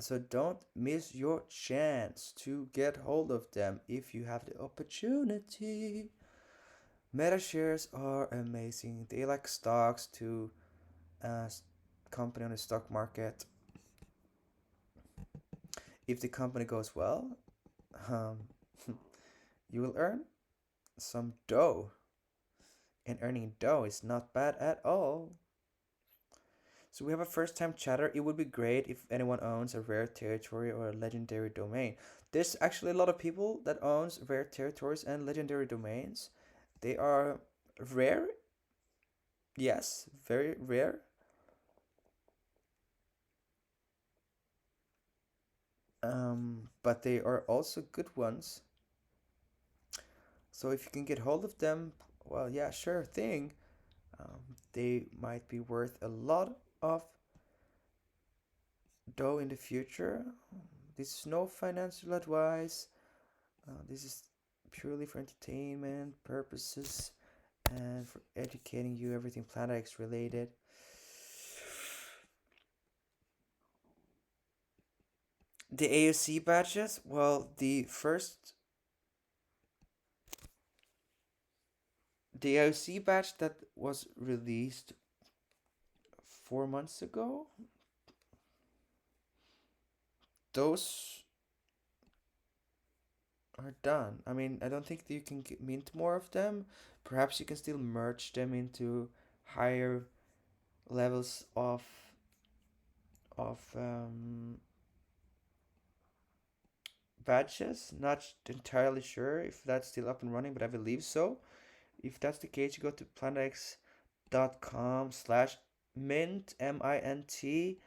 So don't miss your chance to get hold of them if you have the opportunity. Meta shares are amazing. They like stocks to a company on the stock market. If the company goes well, um, you will earn some dough. And earning dough is not bad at all. So we have a first time chatter. It would be great if anyone owns a rare territory or a legendary domain. There's actually a lot of people that owns rare territories and legendary domains. They are rare. Yes, very rare. But they are also good ones. So if you can get hold of them, well, yeah, sure thing. They might be worth a lot of dough in the future. This is no financial advice. This is purely for entertainment purposes and for educating you everything Planet X related. The AOC badges, well, the AOC badge that was released 4 months ago, those are done. I mean, I don't think that you can mint more of them. Perhaps you can still merge them into higher levels of badges. Not entirely sure if that's still up and running, but I believe so. If that's the case, you go to planetx.com/mint, MINT,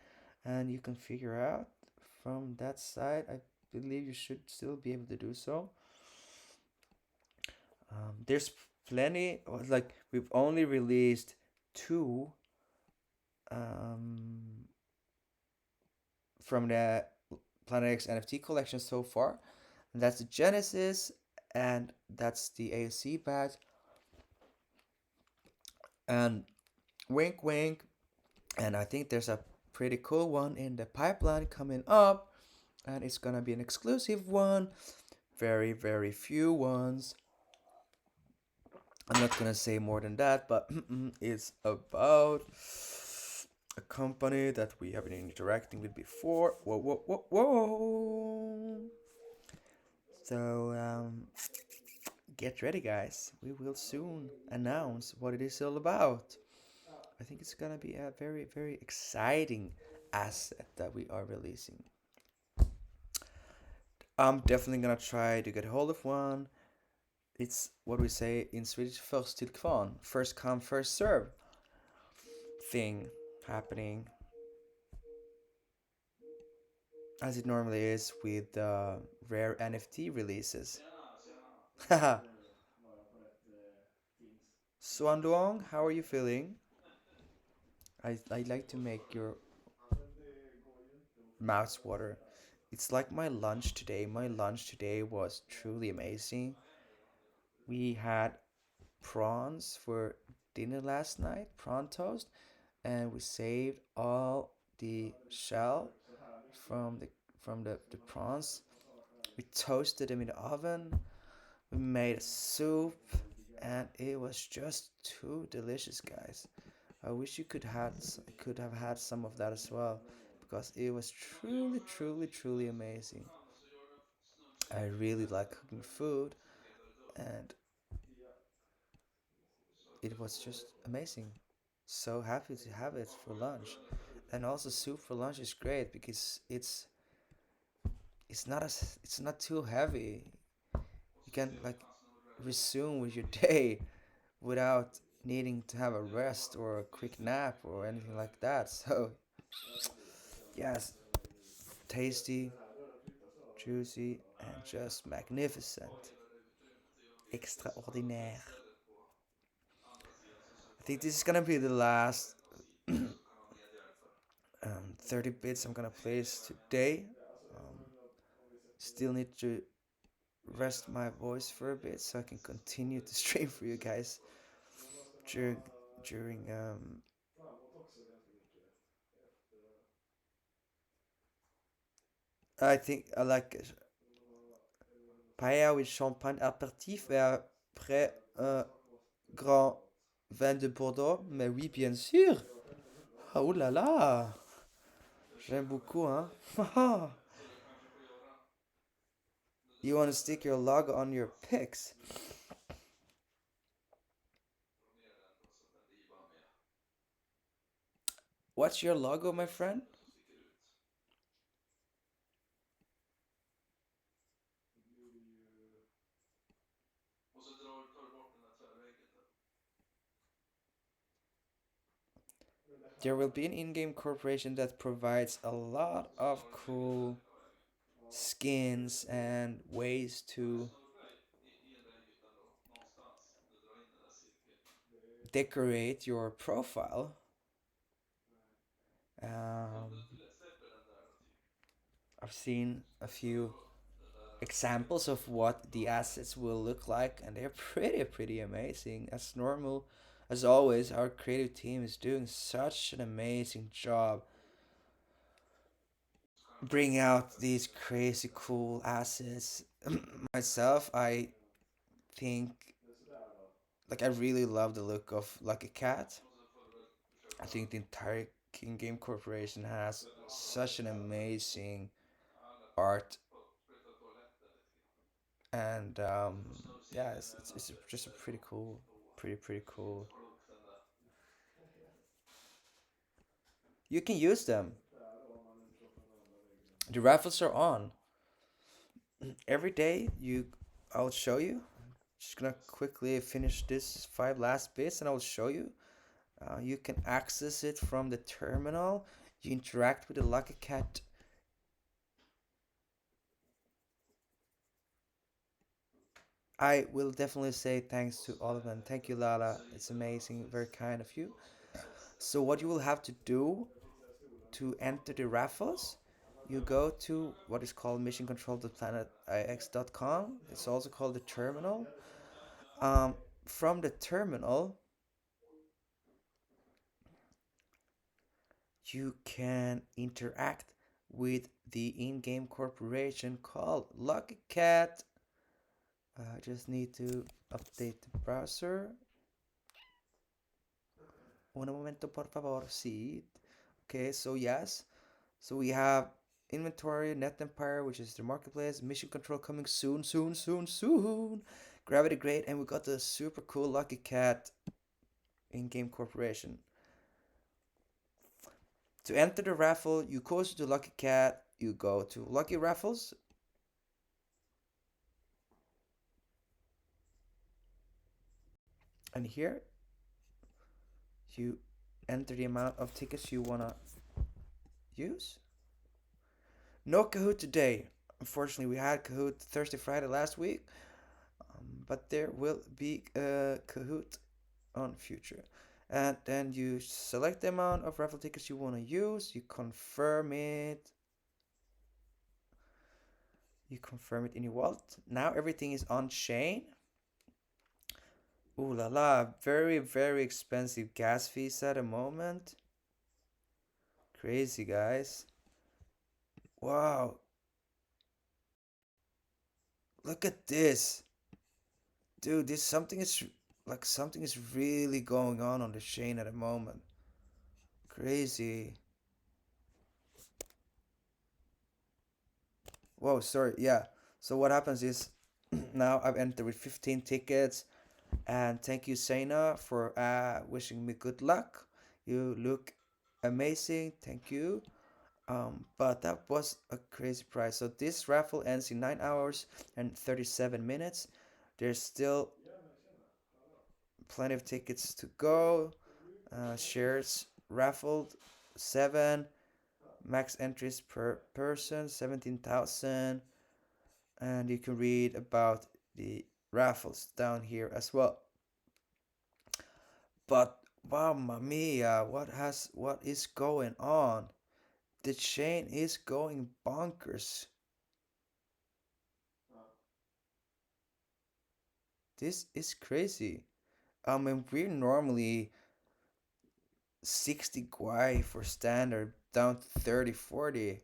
and you can figure out from that site. I believe you should still be able to do so. There's plenty, like, we've only released two um, from the Planet X NFT collection so far. And that's the Genesis, and that's the AOC badge. And wink, wink. And I think there's a pretty cool one in the pipeline coming up, and it's gonna be an exclusive one. Very, very few ones. I'm not gonna say more than that, but it's about a company that we have been interacting with before. Whoa, whoa, whoa, whoa. So, get ready, guys. We will soon announce what it is all about. I think it's gonna be a very, very exciting asset that we are releasing. I'm definitely gonna try to get hold of one. It's what we say in Swedish, först till kvarn, first come, first serve thing happening. as it normally is with rare NFT releases. Haha. Swan Duong, how are you feeling? I like to make your mouth water. It's like my lunch today. My lunch today was truly amazing. We had prawns for dinner last night, prawn toast, and we saved all the shell from the prawns. We toasted them in the oven. We made a soup, and it was just too delicious, guys. I wish you could have had some of that as well, because it was truly, truly, truly amazing. I really like cooking food, and it was just amazing. So happy to have it for lunch, and also soup for lunch is great because it's not too heavy. You can like resume with your day without needing to have a rest or a quick nap or anything like that. So yes, tasty, juicy, and just magnificent, extraordinaire. I think this is gonna be the last 30 bits I'm gonna place today. Um, Still need to rest my voice for a bit so I can continue to stream for you guys during during. I think I like it. Paella with champagne apéritif et après un grand vin de Bordeaux. Mais oui, bien sûr. Ah, oh là là. J'aime beaucoup, hein. You want to stick your logo on your pics? What's your logo, my friend? There will be an in-game corporation that provides a lot of cool skins and ways to decorate your profile. Um, I've seen a few examples of what the assets will look like, and they're pretty amazing. As normal, as always, our creative team is doing such an amazing job bringing out these crazy cool assets. Myself, I think like I really love the look of Lucky Cat. I think the entire King Game Corporation has such an amazing art, and yeah, it's just a pretty cool, pretty cool. You can use them. The raffles are on every day. I'll show you. Just gonna quickly finish this five last bits, and I'll show you. You can access it from the terminal. You interact with the Lucky Cat. I will definitely say thanks to all of them. Thank you, Lala. It's amazing, very kind of you. So what you will have to do to enter the raffles, you go to what is called missioncontrol.planetix.com. It's also called the terminal. From the terminal, you can interact with the in-game corporation called Lucky Cat. I just need to update the browser. Un momento, por favor. Sí. Okay, so yes. So we have inventory, Net Empire, which is the marketplace, mission control coming soon, soon, soon, soon. Gravity Great, and we got the super cool Lucky Cat in-game corporation. To enter the raffle, you go to Lucky Cat, you go to Lucky Raffles. And here you enter the amount of tickets you wanna use. No Kahoot today. Unfortunately, we had Kahoot Thursday, Friday last week, but there will be a Kahoot on future. And then you select the amount of raffle tickets you want to use. You confirm it. You confirm it in your wallet. Now everything is on chain. Ooh la la, very, very expensive gas fees at the moment. Crazy, guys. Wow, look at this. Dude, this something is really going on the chain at the moment. Crazy. Whoa, sorry. Yeah. So what happens is now I've entered with 15 tickets, and thank you, Sena, for wishing me good luck. You look amazing. Thank you. But that was a crazy price. So this raffle ends in 9 hours and 37 minutes. There's still plenty of tickets to go. Shares raffled 7. Max entries per person 17,000. And you can read about the raffles down here as well. But mamma mia, what is going on? The chain is going bonkers. This is crazy. I mean, we're normally 60 guai for standard, down to 30, 40.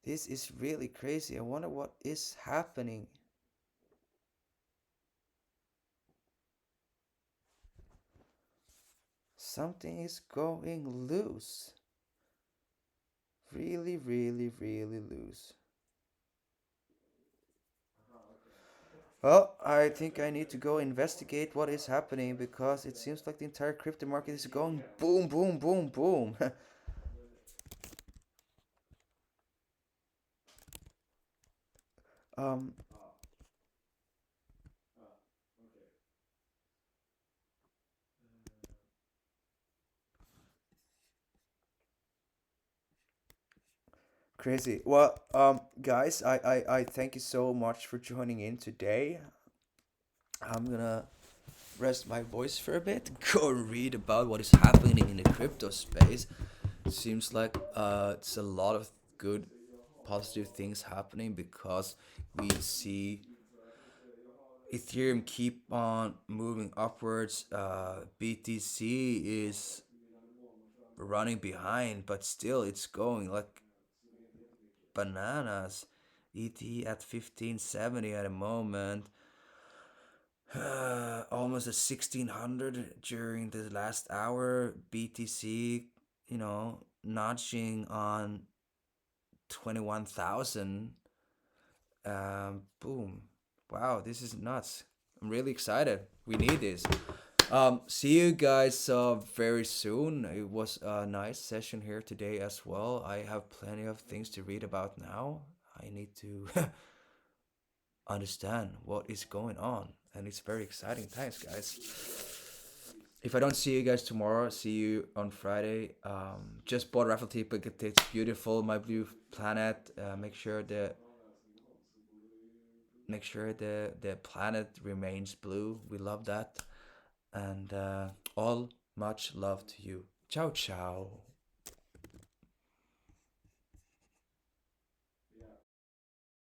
This is really crazy. I wonder what is happening. Something is going loose. Really, really, really loose. Well, I think I need to go investigate what is happening because it seems like the entire crypto market is going boom, boom, boom, boom. um, Crazy. Well, guys, I thank you so much for joining in today. I'm gonna rest my voice for a bit, go read about what is happening in the crypto space. It seems like it's a lot of good, positive things happening because we see Ethereum keep on moving upwards. BTC is running behind, but still it's going like bananas. ET at 1570 at the moment. Almost a 1600 during the last hour. BTC, notching on 21,000. Boom. Wow, this is nuts. I'm really excited. We need this. See you guys very soon. It was a nice session here today as well. I have plenty of things to read about now. I need to understand what is going on, and it's very exciting times, guys. If I don't see you guys tomorrow, see you on Friday. Just bought a raffle ticket. It's beautiful. My blue planet. Make sure the planet remains blue. We love that, and all much love to you. Ciao ciao.